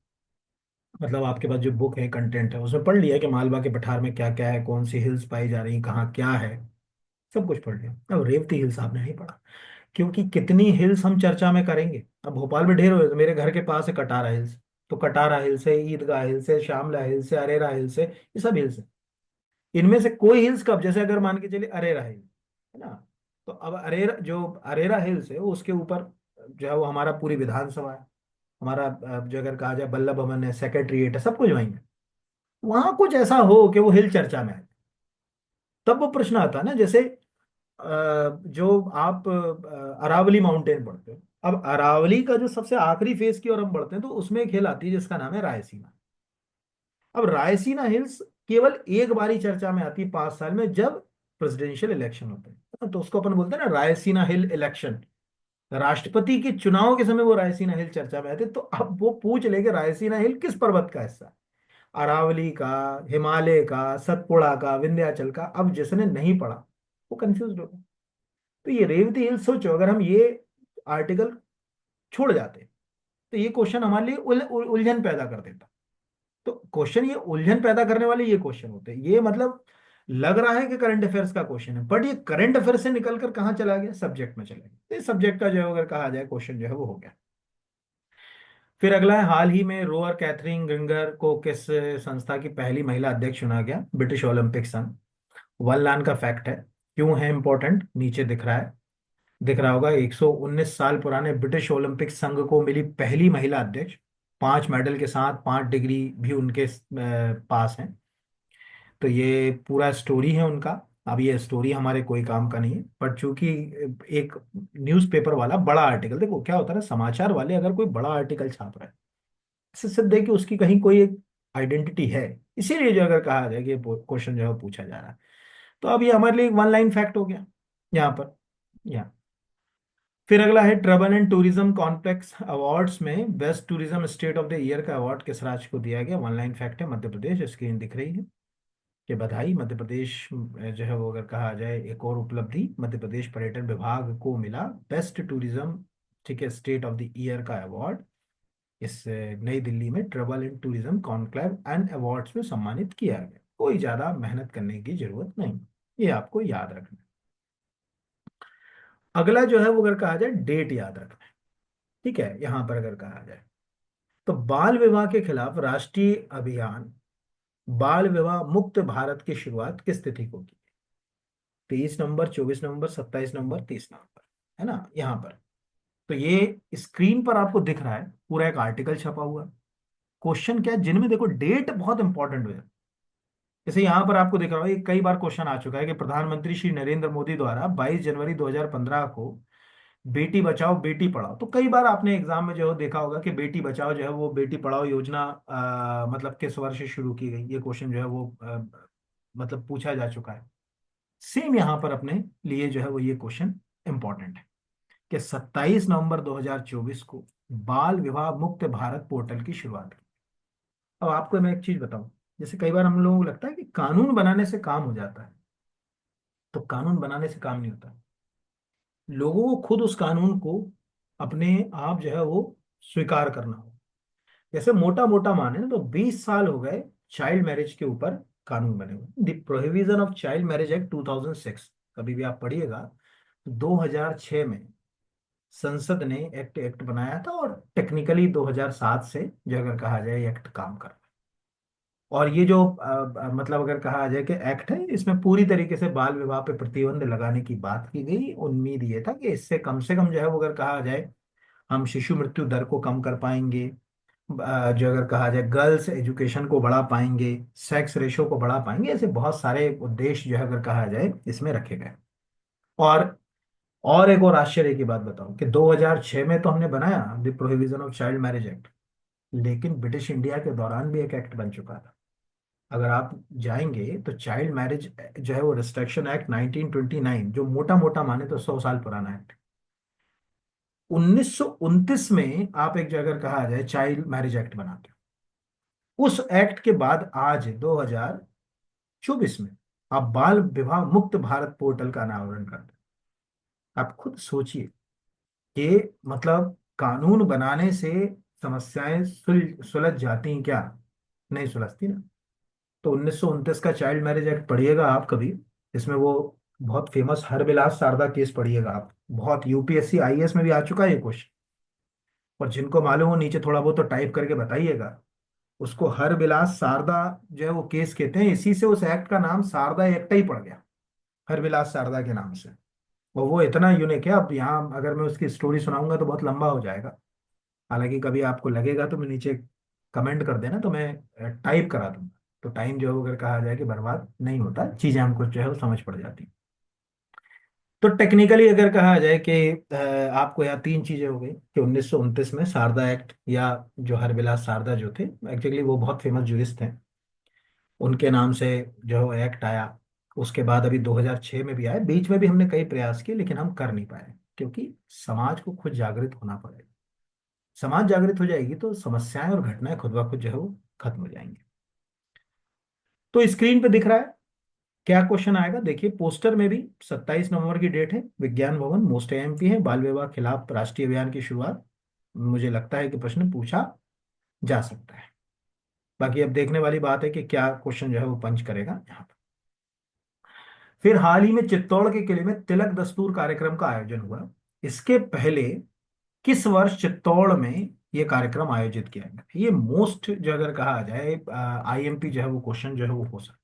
मतलब आपके पास जो बुक है कंटेंट है उसमें पढ़ लिया कि मालवा के पठार में क्या क्या है, कौन सी हिल्स पाई जा रही, कहाँ क्या है, सब कुछ पढ़ लिया। अब रेवती हिल्स आपने नहीं पढ़ा, क्योंकि कितनी हिल्स हम चर्चा में करेंगे। अब भोपाल में ढेर हो, तो मेरे घर के पास है कटारा हिल्स, तो कटारा हिल्स है, ईदगाह हिल्स है, श्यामला हिल्स है, अरेरा हिल्स है, ये सब हिल्स है। इनमें से कोई हिल्स कब, जैसे अगर मान के चलिए अरेरा हिल है ना, तो अब अरेरा जो अरेरा हिल्स है उसके ऊपर जो है वो हमारा पूरी विधानसभा है, हमारा जो अगर कहा जाए बल्लभ भवन है, सेक्रेटरीट है, सब कुछ वहीं है। वहां कुछ ऐसा हो कि वो हिल चर्चा में आए, तब वो प्रश्न आता है ना। जैसे जो आप अरावली माउंटेन पढ़ते हो, अब अरावली का जो सबसे आखिरी फेज की ओर हम बढ़ते हैं तो उसमें एक हिल आती है जिसका नाम है रायसीना। अब रायसीना हिल्स केवल एक बार ही चर्चा में आती है 5 साल में, जब प्रेसिडेंशियल इलेक्शन होते हैं, तो उसको अपन बोलते हैं ना रायसीना हिल इलेक्शन। राष्ट्रपति के चुनाव के समय वो रायसीना हिल चर्चा में आते हैं। तो अब वो पूछ लेंगे रायसीना हिल किस पर्वत का हिस्सा है, अरावली का, हिमालय का, सतपुड़ा का, विंध्याचल का। अब जिसने नहीं पढ़ा वो कंफ्यूज होगा। तो ये रेवती हिल्स सोचो, अगर हम ये आर्टिकल छोड़ जाते तो ये क्वेश्चन हमारे लिए उलझन पैदा कर देता। तो क्वेश्चन ये उलझन पैदा करने वाले ये क्वेश्चन होते हैं, ये मतलब लग रहा है कि करंट अफेयर्स का क्वेश्चन है, बट ये करंट अफेयर से निकल कर कहाँ चला गया, सब्जेक्ट में चला गया। तो सब्जेक्ट का जो है अगर कहा जाए क्वेश्चन जो है वो हो गया। फिर अगला है, हाल ही में रोअर कैथरीन ग्रिंगर को किस संस्था की पहली महिला अध्यक्ष चुना गया? ब्रिटिश ओलंपिक संघ। वन लाइन का फैक्ट है, क्यों है इंपॉर्टेंट, नीचे दिख रहा है, दिख रहा होगा, 119 साल पुराने ब्रिटिश ओलंपिक संघ को मिली पहली महिला अध्यक्ष, 5 मेडल के साथ 5 डिग्री भी उनके पास है। तो ये पूरा स्टोरी है उनका। अब ये स्टोरी हमारे कोई काम का नहीं है, पर चूंकि एक न्यूज़पेपर वाला बड़ा आर्टिकल, देखो क्या होता है ना, समाचार वाले अगर कोई बड़ा आर्टिकल छाप रहा है, इससे सिद्ध है कि उसकी कहीं कोई एक आइडेंटिटी है, इसीलिए जो अगर कहा जाए कि ये क्वेश्चन जो है वो पूछा जा रहा है। तो अब ये हमारे लिए वन लाइन फैक्ट हो गया यहाँ पर। यहाँ फिर अगला है, travel and tourism complex awards में best tourism state of the year का अवार्ड किस राज्य को दिया गया? वन लाइन फैक्ट है, मध्य प्रदेश, स्क्रीन दिख रही है कि बधाई, मध्य प्रदेश जो है वो अगर कहा जाए एक और उपलब्धि, मध्य प्रदेश पर्यटन विभाग को मिला बेस्ट टूरिज्म, ठीक है, स्टेट ऑफ द ईयर का अवार्ड। इस नई दिल्ली में travel and tourism conclave and awards में सम्मानित किया गया। कोई ज्यादा मेहनत करने की जरूरत नहीं, ये आपको याद रखना है। अगला जो है वो अगर कहा जाए डेट याद रखना है, ठीक है, यहां पर अगर कहा जाए तो बाल विवाह के खिलाफ राष्ट्रीय अभियान बाल विवाह मुक्त भारत की शुरुआत किस तिथि को की? 23 नवंबर, 24 नवंबर, 27 नवंबर, 30 नवंबर, है ना यहाँ पर। तो ये स्क्रीन पर आपको दिख रहा है, पूरा एक आर्टिकल छपा हुआ है। क्वेश्चन क्या है, जिनमें देखो डेट बहुत इंपॉर्टेंट है। जैसे यहाँ पर आपको दिख रहा है, ये कई बार क्वेश्चन आ चुका है कि प्रधानमंत्री श्री नरेंद्र मोदी द्वारा 22 जनवरी 2015 को बेटी बचाओ बेटी पढ़ाओ, तो कई बार आपने एग्जाम में जो है देखा होगा कि बेटी बचाओ जो है वो बेटी पढ़ाओ योजना मतलब किस वर्ष से शुरू की गई, ये क्वेश्चन जो है वो मतलब पूछा जा चुका है। सेम यहाँ पर अपने लिए जो है वो ये क्वेश्चन इंपॉर्टेंट है कि 27 नवंबर 2024 को बाल विवाह मुक्त भारत पोर्टल की शुरुआत की। अब आपको मैं एक चीज बताऊं, जैसे कई बार हम लोगों को लगता है कि कानून बनाने से काम हो जाता है, तो कानून बनाने से काम नहीं होता। लोगों को खुद उस कानून को अपने आप जो है वो स्वीकार करना हो। जैसे मोटा मोटा माने ना तो 20 साल हो गए चाइल्ड मैरिज के ऊपर कानून बने हुए, the prohibition of child marriage act 2006, कभी भी आप पढ़िएगा तो 2006 में संसद ने एक्ट बनाया था, और टेक्निकली 2007 से जो अगर कहा जाए एक्ट काम कर रहा है। और ये जो मतलब अगर कहा जाए कि एक्ट है, इसमें पूरी तरीके से बाल विवाह पे प्रतिबंध लगाने की बात की गई। उम्मीद ये था कि इससे कम से कम जो है वो अगर कहा जाए हम शिशु मृत्यु दर को कम कर पाएंगे, जो अगर कहा जाए गर्ल्स एजुकेशन को बढ़ा पाएंगे, सेक्स रेशो को बढ़ा पाएंगे, ऐसे बहुत सारे उद्देश्य जो है अगर कहा जाए इसमें रखे गए। और और एक और आश्चर्य की बात बताऊं कि 2006 में तो हमने बनाया the prohibition of child marriage act, लेकिन ब्रिटिश इंडिया के दौरान भी एक एक्ट बन चुका था। अगर आप जाएंगे तो चाइल्ड मैरिज जो है वो रिस्ट्रिक्शन एक्ट 1929, जो मोटा मोटा माने तो 100 साल पुराना एक्ट, 1929 में आप एक जगह कहा जाए चाइल्ड मैरिज एक्ट बनाते हो, उस एक्ट के बाद आज 2024 में आप बाल विवाह मुक्त भारत पोर्टल का अनावरण करते हो। आप खुद सोचिए कि मतलब कानून बनाने से समस्याएं सुलझ जाती हैं क्या? नहीं सुलझती ना। तो 1929 का चाइल्ड मैरिज एक्ट पढ़िएगा आप कभी, इसमें वो बहुत फेमस हरविलास शारदा केस पढ़िएगा आप, बहुत यूपीएससी आईएएस में भी आ चुका है ये क्वेश्चन। और जिनको मालूम हो नीचे थोड़ा बहुत तो टाइप करके बताइएगा। उसको हरविलास शारदा जो है वो केस कहते हैं, इसी से उस एक्ट का नाम शारदा एक्ट ही पड़ गया, हरविलास शारदा के नाम से। और वो इतना यूनिक है, अब यहाँ अगर मैं उसकी स्टोरी सुनाऊंगा तो बहुत लंबा हो जाएगा। हालांकि कभी आपको लगेगा तो मैं नीचे कमेंट कर देना, तो मैं टाइप करा दूंगा, तो टाइम जो है अगर कहा जाए कि बर्बाद नहीं होता, चीजें हमको जो है वो समझ पड़ जाती। तो टेक्निकली अगर कहा जाए कि आपको यहाँ तीन चीजें हो गई कि 1929 में शारदा एक्ट, या जो हरविलास शारदा जो थे, एक्चुअली वो बहुत फेमस जूरिस्ट हैं, उनके नाम से जो है एक्ट आया। उसके बाद अभी 2006 में भी आया, बीच में भी हमने कई प्रयास किए लेकिन हम कर नहीं पाए, क्योंकि समाज को खुद जागृत होना पड़ेगा। समाज जागृत हो जाएगी तो समस्याएं और घटनाएं खुद ब खुद जो है वो खत्म हो जाएंगी। तो स्क्रीन पे दिख रहा है क्या क्वेश्चन आएगा, देखिए पोस्टर में भी 27 नवंबर की डेट है, विज्ञान भवन मोस्ट एमपी है, बाल विवाह खिलाफ राष्ट्रीय अभियान की शुरुआत। मुझे लगता है कि प्रश्न पूछा जा सकता है। बाकी अब देखने वाली बात है कि क्या क्वेश्चन जो है वो पंच करेगा यहाँ पर। फिर हाल ही में चित्तौड़ के किले में तिलक दस्तूर कार्यक्रम का आयोजन हुआ। इसके पहले किस वर्ष चित्तौड़ में ये कार्यक्रम आयोजित किया गया? ये मोस्ट जो अगर कहा जाए आईएमपी जो है वो क्वेश्चन जो है वो हो सकता।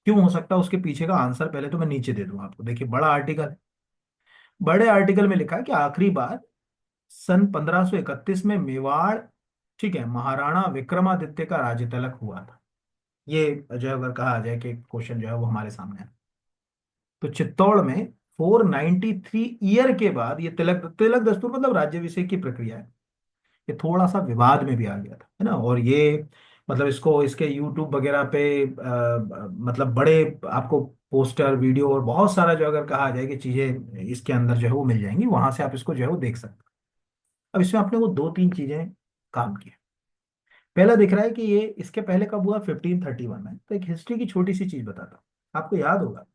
क्यों हो सकता है उसके पीछे का आंसर पहले तो मैं नीचे दे दूंगा आपको। देखिए बड़ा आर्टिकल, बड़े आर्टिकल में लिखा है कि आखिरी बार सन 1531 में मेवाड़, ठीक है, महाराणा विक्रमादित्य का राज्य तिलक हुआ था। ये जो है अगर कहा जाए कि क्वेश्चन जो है वो हमारे सामने है। तो चित्तौड़ में 493 ईयर के बाद ये तिलक तिलक दस्तूर मतलब राज्याभिषेक की प्रक्रिया है। ये थोड़ा सा विवाद में भी आ गया था, है ना। और ये मतलब इसको इसके यूट्यूब वगैरह पे मतलब बड़े आपको पोस्टर वीडियो और बहुत सारा जो अगर कहा जाए कि चीजें इसके अंदर जो है वो मिल जाएंगी, वहां से आप इसको जो है वो देख सकते हैं। अब इसमें आपने वो दो तीन चीजें काम की। पहला दिख रहा है कि ये इसके पहले कब हुआ, 1531 में। तो एक हिस्ट्री की छोटी सी चीज बताता हूँ। आपको याद होगा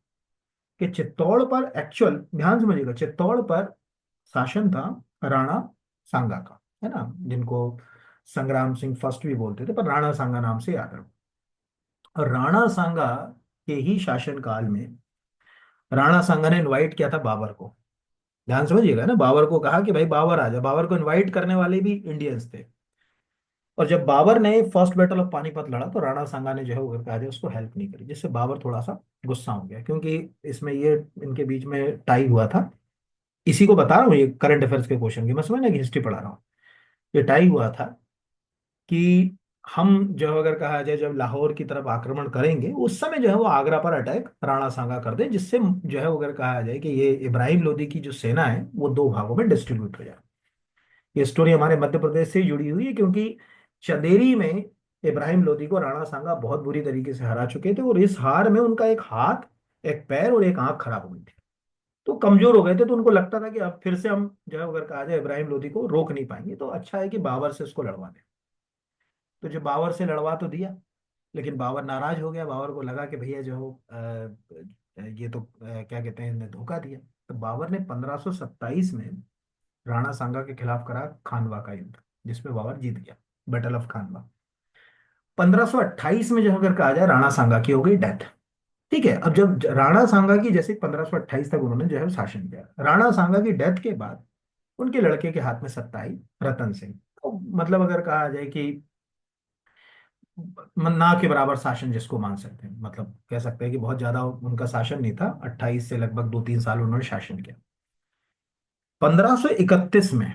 कि चित्तौड़ पर एक्चुअल, ध्यान समझिएगा, चित्तौड़ पर शासन था राणा सांगा का, है ना, जिनको संग्राम सिंह फर्स्ट भी बोलते थे, पर राणा सांगा नाम से याद रखो। और राणा सांगा के ही शासन काल में राणा सांगा ने इनवाइट किया था बाबर को। ध्यान समझिएगा ना, बाबर को कहा कि भाई बाबर आ जा। बाबर को इनवाइट करने वाले भी इंडियंस थे। और जब बाबर ने फर्स्ट बैटल ऑफ पानीपत लड़ा तो राणा सांगा ने जो है वो कहा जाए उसको हेल्प नहीं करी, जिससे बाबर थोड़ा सा गुस्सा हो गया, क्योंकि इसमें ये इनके बीच में टाई हुआ था। इसी को बता रहा हूँ, ये करंट अफेयर्स के क्वेश्चन की, मैं समझ ना कि हिस्ट्री पढ़ा रहा हूँ। ये टाई हुआ था कि हम जो है अगर कहा जाए जब लाहौर की तरफ आक्रमण करेंगे उस समय जो है वो आगरा पर अटैक राणा सांगा कर दे, जिससे जो है वो अगर कहा जाए कि ये इब्राहिम लोदी की जो सेना है वो दो भागों में डिस्ट्रीब्यूट हो जाए। ये स्टोरी हमारे मध्य प्रदेश से जुड़ी हुई है, क्योंकि चंदेरी में इब्राहिम लोदी को राणा सांगा बहुत बुरी तरीके से हरा चुके थे, और इस हार में उनका एक हाथ, एक पैर और एक आंख खराब हो गई थी। तो कमजोर हो गए थे, तो उनको लगता था कि अब फिर से हम जो है अगर कहा जाए इब्राहिम लोदी को रोक नहीं पाएंगे, तो अच्छा है कि बाबर से उसको लड़वा दें। तो जो बाबर से लड़वा तो दिया, लेकिन बाबर नाराज हो गया। बाबर को लगा कि भैया जो ये तो क्या कहते हैं, इन्हें धोखा दिया। तो बाबर ने 1527 में राणा सांगा के खिलाफ करा खानवा का युद्ध, जिसमें बाबर जीत गया, बैटल ऑफ खानवा। 1528 में जो अगर कहा जाए राणा सांगा की हो गई डेथ। ठीक है, अब जब राणा सांगा की जैसे 1528 तक उन्होंने जो है शासन किया, राणा सांगा की डेथ के बाद उनके लड़के के हाथ में सत्ता आई, रतन सिंह। तो मतलब अगर कहा जाए कि ना के बराबर शासन जिसको मान सकते हैं, मतलब कह सकते हैं कि बहुत ज्यादा उनका शासन नहीं था। 28 से लगभग 2-3 साल उन्होंने शासन किया। 1531 में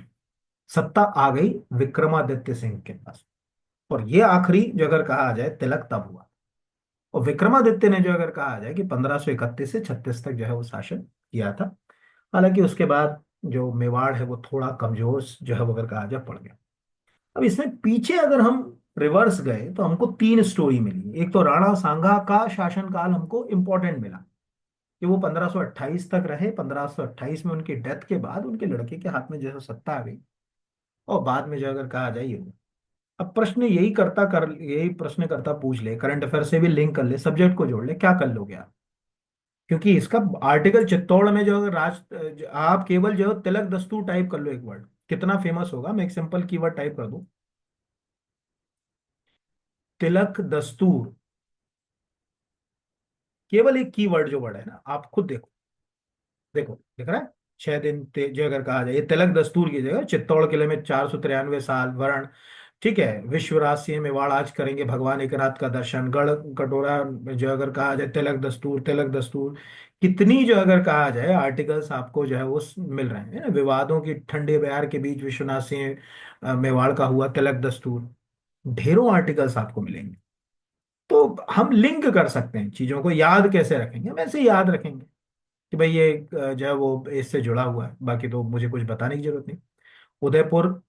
सत्ता आ गई विक्रमादित्य सिंह के पास। और ये आखिरी जो अगर कहा जाए तिलक तब हुआ। और विक्रमादित्य ने जो अगर कहा जाए कि 1531 से 36 तक जो है वो शासन किया था। हालांकि उसके बाद जो मेवाड़ है वो थोड़ा कमजोर जो है वो अगर कहा जाए पड़ गया। अब इसमें पीछे अगर हम रिवर्स गए तो हमको तीन स्टोरी मिली। एक तो राणा सांगा का शासनकाल हमको इंपॉर्टेंट मिला कि वो 1528 तक रहे। 1528 में उनकी डेथ के बाद उनके लड़के के हाथ में जो है सत्ता आ गई। और बाद में जो अगर कहा जाए ये हुआ। अब प्रश्न यही प्रश्न करता पूछ ले, करंट अफेयर से भी लिंक कर ले, सब्जेक्ट को जोड़ ले, क्या कर लोगे आप? क्योंकि इसका आर्टिकल चित्तौड़ में जो अगर आप केवल जो तिलक दस्तूर टाइप कर लो एक वर्ड, कितना फेमस होगा। मैं एक सिंपल कीवर्ड टाइप कर दूं, तिलक दस्तूर। केवल एक कीवर्ड जो वर्ड है ना, आप खुद देखो, देखो दिख रहा है। 6 दिन जो अगर कहा जाए ये तिलक दस्तूर की जगह चित्तौड़ किले में 493 साल वर्ण। ठीक है, विश्व राजसिंह मेवाड़ आज करेंगे भगवान एकनाथ का दर्शन, गढ़ कटोरा जो अगर कहा जाए तिलक दस्तूर, तिलक दस्तूर। कितनी जो अगर कहा जाए आर्टिकल्स आपको जो है वो मिल रहे हैं, है ना। विवादों की ठंडे बयार के बीच विश्वनाथ सिंह मेवाड़ का हुआ तिलक दस्तूर। ढेरों आर्टिकल्स आपको मिलेंगे। तो हम लिंक कर सकते हैं चीजों को। याद कैसे रखेंगे? हम ऐसे ही याद रखेंगे कि भाई ये जो है वो इससे जुड़ा हुआ है, बाकी तो मुझे कुछ बताने की जरूरत नहीं। उदयपुर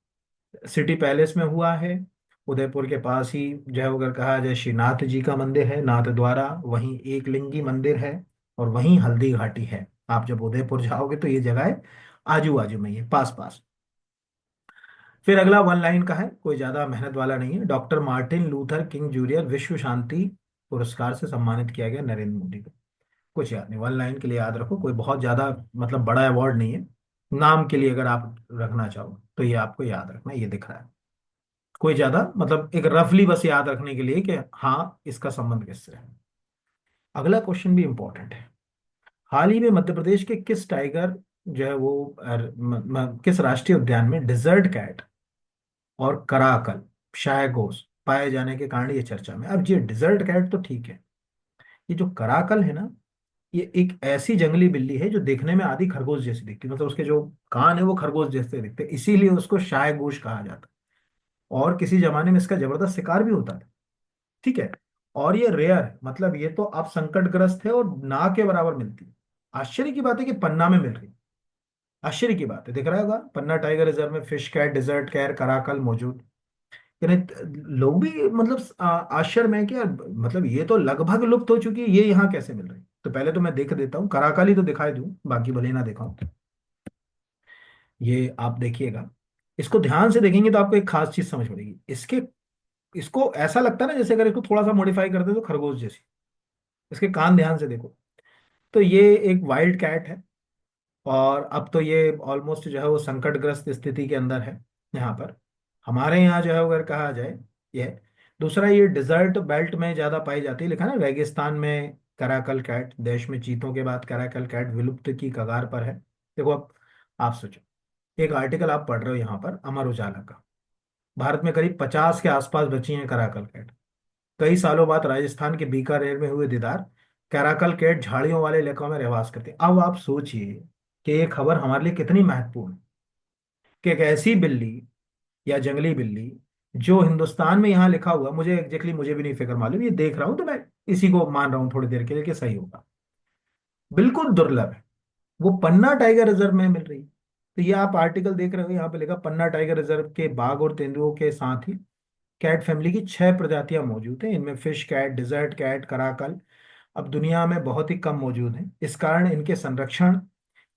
सिटी पैलेस में हुआ है। उदयपुर के पास ही जो है अगर कहा जाए श्रीनाथ जी का मंदिर है, नाथ द्वारा, वहीं एक लिंगी मंदिर है। और वहीं हल्दी घाटी है। आप जब उदयपुर जाओगे तो ये जगह है, आजू बाजू में ही है, पास पास। फिर अगला वन लाइन का है, कोई ज्यादा मेहनत वाला नहीं है। Doctor Martin Luther king junior विश्व शांति पुरस्कार से सम्मानित किया गया नरेंद्र मोदी को। कुछ याद नहीं, वन लाइन के लिए याद रखो, कोई बहुत ज्यादा मतलब बड़ा अवार्ड नहीं है। नाम के लिए अगर आप रखना चाहो तो ये आपको याद रखना, ये दिख रहा है। कोई ज्यादा मतलब एक रफली बस याद रखने के लिए कि हाँ इसका संबंध किससे है। अगला क्वेश्चन भी इंपॉर्टेंट है। हाल ही में मध्य प्रदेश के किस टाइगर जो है वो किस राष्ट्रीय उद्यान में डिजर्ट कैट और कराकल शायगोस पाए जाने के कारण ये चर्चा में। अब ये डिजर्ट कैट तो ठीक है, ये जो कराकल है ना, ये एक ऐसी जंगली बिल्ली है जो देखने में आधी खरगोश जैसी दिखती है, मतलब उसके जो कान है वो खरगोश जैसे दिखते हैं, इसीलिए उसको शायगोश कहा जाता है। और किसी जमाने में इसका जबरदस्त शिकार भी होता था। ठीक है। और ये रेयर है, मतलब ये तो अब संकटग्रस्त है और ना के बराबर मिलती है। आश्चर्य की बात है कि पन्ना में मिल रही है। आश्चर्य की बात है, दिख रहा होगा पन्ना टाइगर रिजर्व में fish cat desert cat caracal मौजूद। यानी लोग भी मतलब आश्चर्य में है कि यार मतलब ये तो लगभग लुप्त हो चुकी है, ये यहाँ कैसे मिल रही है। तो पहले तो मैं देख देता हूँ, कराकल ही तो दिखाई दूं, बाकी भले ना दिखाऊं। ये आप देखिएगा, इसको ध्यान से देखेंगे तो आपको एक खास चीज समझ पड़ेगी। इसके इसको ऐसा लगता है ना जैसे अगर इसको थोड़ा सा मॉडिफाई कर दे तो खरगोश जैसी। इसके कान ध्यान से देखो। तो ये एक वाइल्ड कैट है, और अब तो ये ऑलमोस्ट जो है वो संकटग्रस्त स्थिति के अंदर है यहाँ पर। हमारे यहाँ जो है अगर कहा जाए ये। दूसरा, ये डिजर्ट बेल्ट में ज्यादा पाई जाती है, लिखा ना रेगिस्तान में कराकल कैट, देश में चीतों के बाद कराकल कैट विलुप्त की कगार पर है। देखो अब आप सोचो, एक आर्टिकल आप पढ़ रहे हो यहाँ पर अमर उजाला का, भारत में करीब 50 के आसपास बची हैं कराकल कैट। कई सालों बाद राजस्थान के बीकानेर में हुए दीदार। कैराकल केट झाड़ियों वाले इलाकों में रहवास करते हैं। अब आप सोचिए कि ये खबर हमारे लिए कितनी महत्वपूर्ण है, कि एक ऐसी बिल्ली या जंगली बिल्ली जो हिंदुस्तान में यहाँ लिखा हुआ, मुझे एग्जैक्टली मुझे भी नहीं फिक्र मालूम, ये देख रहा हूं तो मैं इसी को मान रहा हूँ थोड़ी देर के लिए कि सही होगा, बिल्कुल दुर्लभ है, वो पन्ना टाइगर रिजर्व में मिल रही है। तो ये आप आर्टिकल देख रहे हो, यहाँ पे लिखा पन्ना टाइगर रिजर्व के बाघ और तेंदुओं के साथ ही कैट फैमिली की 6 प्रजातियां मौजूद हैं, इनमें fish cat desert cat caracal अब दुनिया में बहुत ही कम मौजूद हैं। इस कारण इनके संरक्षण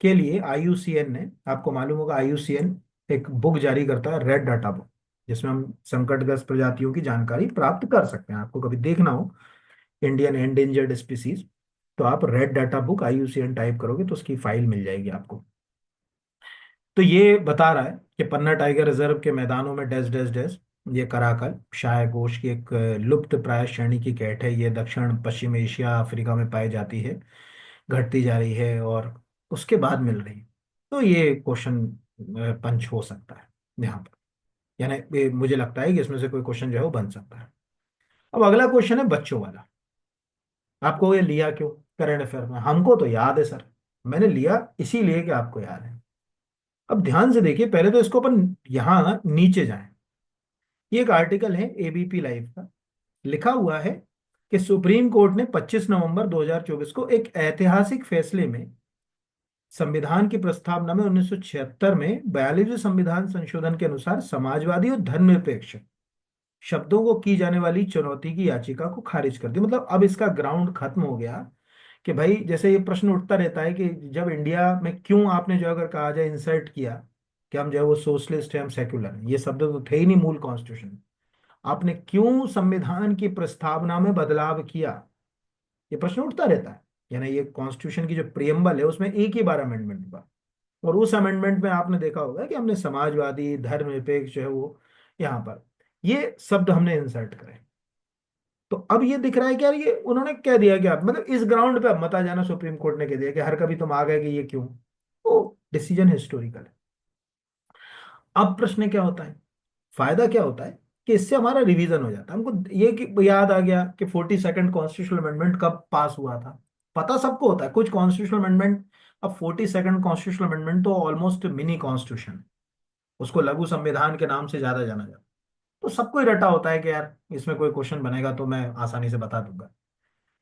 के लिए आईयूसीएन ने, आपको मालूम होगा आईयूसीएन एक बुक जारी करता है, रेड डाटा बुक, जिसमें हम संकटग्रस्त प्रजातियों की जानकारी प्राप्त कर सकते हैं। आपको कभी देखना हो इंडियन एंडेंजर्ड स्पीसीज, तो आप red data book IUCN type करोगे तो उसकी फाइल मिल जाएगी आपको। तो ये बता रहा है कि पन्ना टाइगर रिजर्व के मैदानों में डैश डैश डैश ये कराकल शायगोश की एक लुप्त प्राय श्रेणी की कैट है। ये दक्षिण पश्चिम एशिया अफ्रीका में पाई जाती है, घटती जा रही है और उसके बाद मिल रही है। तो ये क्वेश्चन पंच हो सकता है यहाँ पर, यानी मुझे लगता है कि इसमें से कोई क्वेश्चन जो है वो बन सकता है। अब अगला क्वेश्चन है बच्चों वाला। आपको ये लिया क्यों करंट अफेयर में, हमको तो याद है सर, मैंने लिया इसीलिए कि आपको याद है। अब ध्यान से देखिए, पहले तो इसको अपन यहाँ नीचे जाएं। ये एक आर्टिकल है एबीपी लाइव का, लिखा हुआ है कि सुप्रीम कोर्ट ने 25 नवंबर 2024 को एक ऐतिहासिक फैसले में संविधान की प्रस्तावना में 1976 में 42वें संविधान संशोधन के अनुसार समाजवादी और धर्मनिरपेक्ष शब्दों को की जाने वाली चुनौती की याचिका को खारिज कर दिया। मतलब अब इसका ग्राउंड खत्म हो गया कि भाई, जैसे ये प्रश्न उठता रहता है कि जब इंडिया में क्यों आपने जो अगर कहा जाए इंसर्ट किया कि हम जो है वो सोशलिस्ट है हम सेक्युलर हैं, ये शब्द तो थे ही नहीं मूल कॉन्स्टिट्यूशन में, आपने क्यों संविधान की प्रस्तावना में बदलाव किया, ये प्रश्न उठता रहता है। यानी ये कॉन्स्टिट्यूशन की जो प्रियम्बल है उसमें एक ही बार अमेंडमेंट हुआ, और उस अमेंडमेंट में आपने देखा होगा कि हमने समाजवादी धर्मनिरपेक्ष जो है वो यहाँ पर ये शब्द हमने इंसर्ट करे। तो अब ये दिख रहा है कि यार ये उन्होंने कह दिया कि आप मतलब इस ग्राउंड पे अब मत आ जाना, सुप्रीम कोर्ट ने कह दिया कि हर कभी तुम आ गए कि ये क्यों। वो डिसीजन हिस्टोरिकल है। अब प्रश्न क्या होता है, फायदा क्या होता है कि इससे हमारा रिवीजन हो जाता है, हमको ये कि याद आ गया कि 42nd कॉन्स्टिट्यूशनल अमेंडमेंट कब पास हुआ था। पता सबको होता है कुछ कॉन्स्टिट्यूशनल अमेंडमेंट। अब 42nd कॉन्स्टिट्यूशनल अमेंडमेंट तो ऑलमोस्ट मिनी कॉन्स्टिट्यूशन, उसको लघु संविधान के नाम से ज्यादा जाना जाता है। तो सबको ही रटा होता है कि यार इसमें कोई क्वेश्चन बनेगा तो मैं आसानी से बता दूंगा।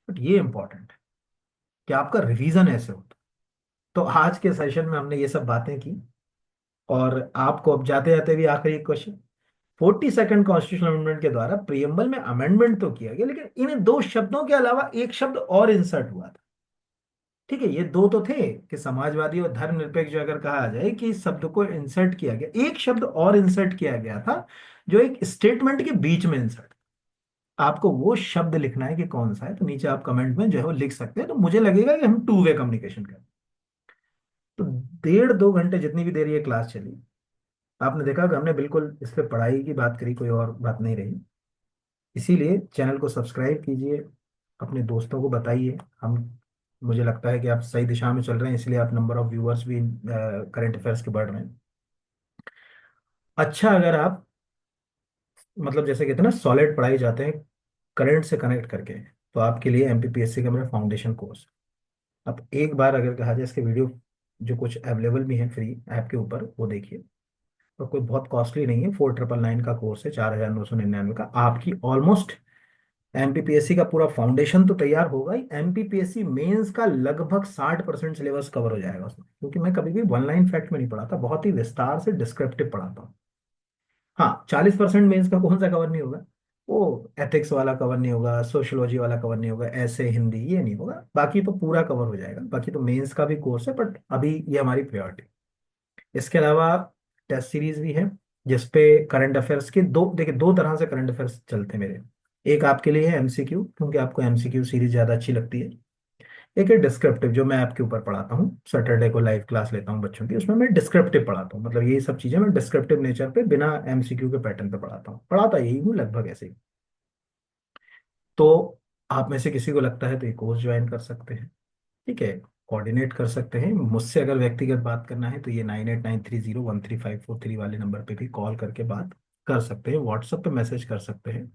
बट ये इंपॉर्टेंट है कि आपका रिवीजन ऐसे होता है। तो आज के सेशन में हमने ये सब बातें की, और आपको अब जाते जाते भी आखिरी क्वेश्चन। 42nd कॉन्स्टिट्यूशनल अमेंडमेंट के द्वारा प्रियम्बल में अमेंडमेंट तो किया गया, लेकिन इन दो शब्दों के अलावा एक शब्द और इंसर्ट हुआ था। ठीक है, ये दो तो थे कि समाजवादी और धर्मनिरपेक्ष जो अगर कहा जाए कि इस शब्द को इंसर्ट किया गया, एक शब्द और इंसर्ट किया गया था जो एक स्टेटमेंट के बीच में इंसर्ट। आपको वो शब्द लिखना है कि कौन सा है, तो नीचे आप कमेंट में जो है वो लिख सकते हैं, तो मुझे लगेगा कि हम टू वे कम्युनिकेशन करें। तो 1.5-2 घंटे जितनी भी देर ये क्लास चली, आपने देखा कि हमने बिल्कुल इस पे पढ़ाई की बात करी, कोई और बात नहीं रही। इसीलिए चैनल को सब्सक्राइब कीजिए, अपने दोस्तों को बताइए। हम मुझे लगता है कि आप सही दिशा में चल रहे हैं, इसलिए आप नंबर ऑफ व्यूअर्स भी करंट अफेयर्स के बढ़ रहे हैं। अच्छा, अगर आप मतलब जैसे कहते हैं ना सॉलिड पढ़ाई जाते हैं करंट से कनेक्ट करके, तो आपके लिए एमपीपीएससी का मेरा फाउंडेशन कोर्स। अब एक बार अगर कहा जाए, इसके वीडियो जो कुछ अवेलेबल भी है फ्री ऐप के ऊपर, वो देखिए। और कोई बहुत कॉस्टली नहीं है, 4999 का कोर्स है, 4999 का। आपकी ऑलमोस्ट एमपीपीएससी का पूरा फाउंडेशन तो तैयार होगा ही, एमपीपीएससी मेंस का लगभग 60% सिलेबस कवर हो जाएगा उसमें, क्योंकि मैं कभी भी वन लाइन फैक्ट में नहीं पढ़ाता, बहुत ही विस्तार से डिस्क्रिप्टिव पढ़ाता हूँ। हाँ, 40% मेंस का कौन सा कवर नहीं होगा? वो एथिक्स वाला कवर नहीं होगा, सोशियोलॉजी वाला कवर नहीं होगा, ऐसे हिंदी ये नहीं होगा, बाकी तो पूरा कवर हो जाएगा। बाकी तो मेंस का भी कोर्स है, बट अभी ये हमारी प्रायोरिटी। इसके अलावा टेस्ट सीरीज भी है, जिसपे करंट अफेयर्स के दो, देखिए दो तरह से करंट अफेयर्स चलते हैं मेरे। एक आपके लिए है एमसीक्यू, क्योंकि आपको एमसीक्यू सीरीज ज़्यादा अच्छी लगती है। एक है डिस्क्रिप्टिव, जो मैं आपके ऊपर पढ़ाता हूँ, सैटरडे को लाइव क्लास लेता हूँ बच्चों की, उसमें मैं डिस्क्रिप्टिव पढ़ाता हूँ। मतलब ये सब चीज़ें मैं डिस्क्रिप्टिव नेचर पे, बिना एमसीक्यू के पैटर्न पे पढ़ाता हूँ, पढ़ाता यही हूँ लगभग ऐसे ही। तो आप में से किसी को लगता है तो ये कोर्स ज्वाइन कर सकते हैं, ठीक है। कोऑर्डिनेट कर सकते हैं मुझसे, अगर व्यक्तिगत बात करना है तो ये 9893013543 वाले नंबर पे भी कॉल करके बात कर सकते हैं, व्हाट्सएप पे मैसेज कर सकते हैं।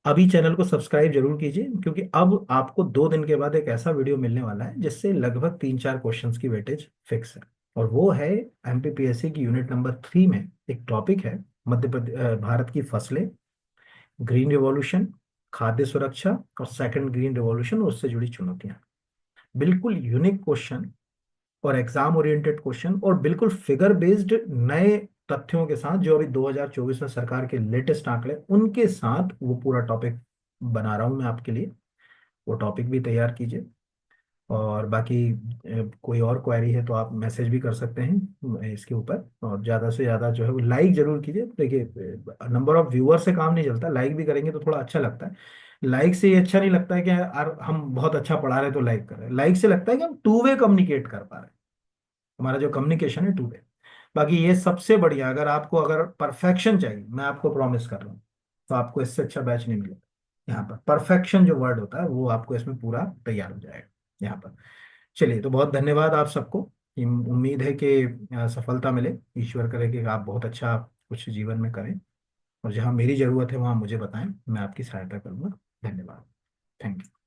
अभी चैनल को सब्सक्राइब जरूर कीजिए, क्योंकि अब आपको 2 दिन के बाद एक ऐसा वीडियो मिलने वाला है जिससे लगभग 3-4 क्वेश्चंस की वेटेज फिक्स है। और वो है एमपीपीएससी की यूनिट नंबर 3 में एक टॉपिक है, मध्य प्रदेश भारत की फसलें, ग्रीन रिवॉल्यूशन, खाद्य सुरक्षा, और सेकंड ग्रीन रिवॉल्यूशन और उससे जुड़ी चुनौतियां। बिल्कुल यूनिक क्वेश्चन और एग्जाम ओरिएंटेड क्वेश्चन, और बिल्कुल फिगर बेस्ड नए तथ्यों के साथ, जो अभी 2024 में सरकार के लेटेस्ट आंकड़े उनके साथ वो पूरा टॉपिक बना रहा हूं मैं आपके लिए। वो टॉपिक भी तैयार कीजिए। और बाकी कोई और क्वेरी है तो आप मैसेज भी कर सकते हैं इसके ऊपर। और ज़्यादा से ज़्यादा जो है वो लाइक जरूर कीजिए। देखिए, नंबर ऑफ व्यूअर से काम नहीं चलता, लाइक भी करेंगे तो थोड़ा अच्छा लगता है। लाइक से ये अच्छा नहीं लगता है कि यार हम बहुत अच्छा पढ़ा रहे हैं तो लाइक कर रहे हैं, लाइक से लगता है कि हम टू वे कम्युनिकेट कर पा रहे हैं, हमारा जो कम्युनिकेशन है टू वे। बाकी ये सबसे बढ़िया, अगर आपको अगर परफेक्शन चाहिए, मैं आपको प्रॉमिस कर रहा हूँ, तो आपको इससे अच्छा बैच नहीं मिलेगा। यहाँ पर परफेक्शन जो वर्ड होता है वो आपको इसमें पूरा तैयार हो जाएगा यहाँ पर। चलिए, तो बहुत धन्यवाद आप सबको। उम्मीद है कि सफलता मिले, ईश्वर करे कि आप बहुत अच्छा कुछ जीवन में करें। और जहाँ मेरी जरूरत है वहाँ मुझे बताएं, मैं आपकी सहायता करूंगा। धन्यवाद। Thank you.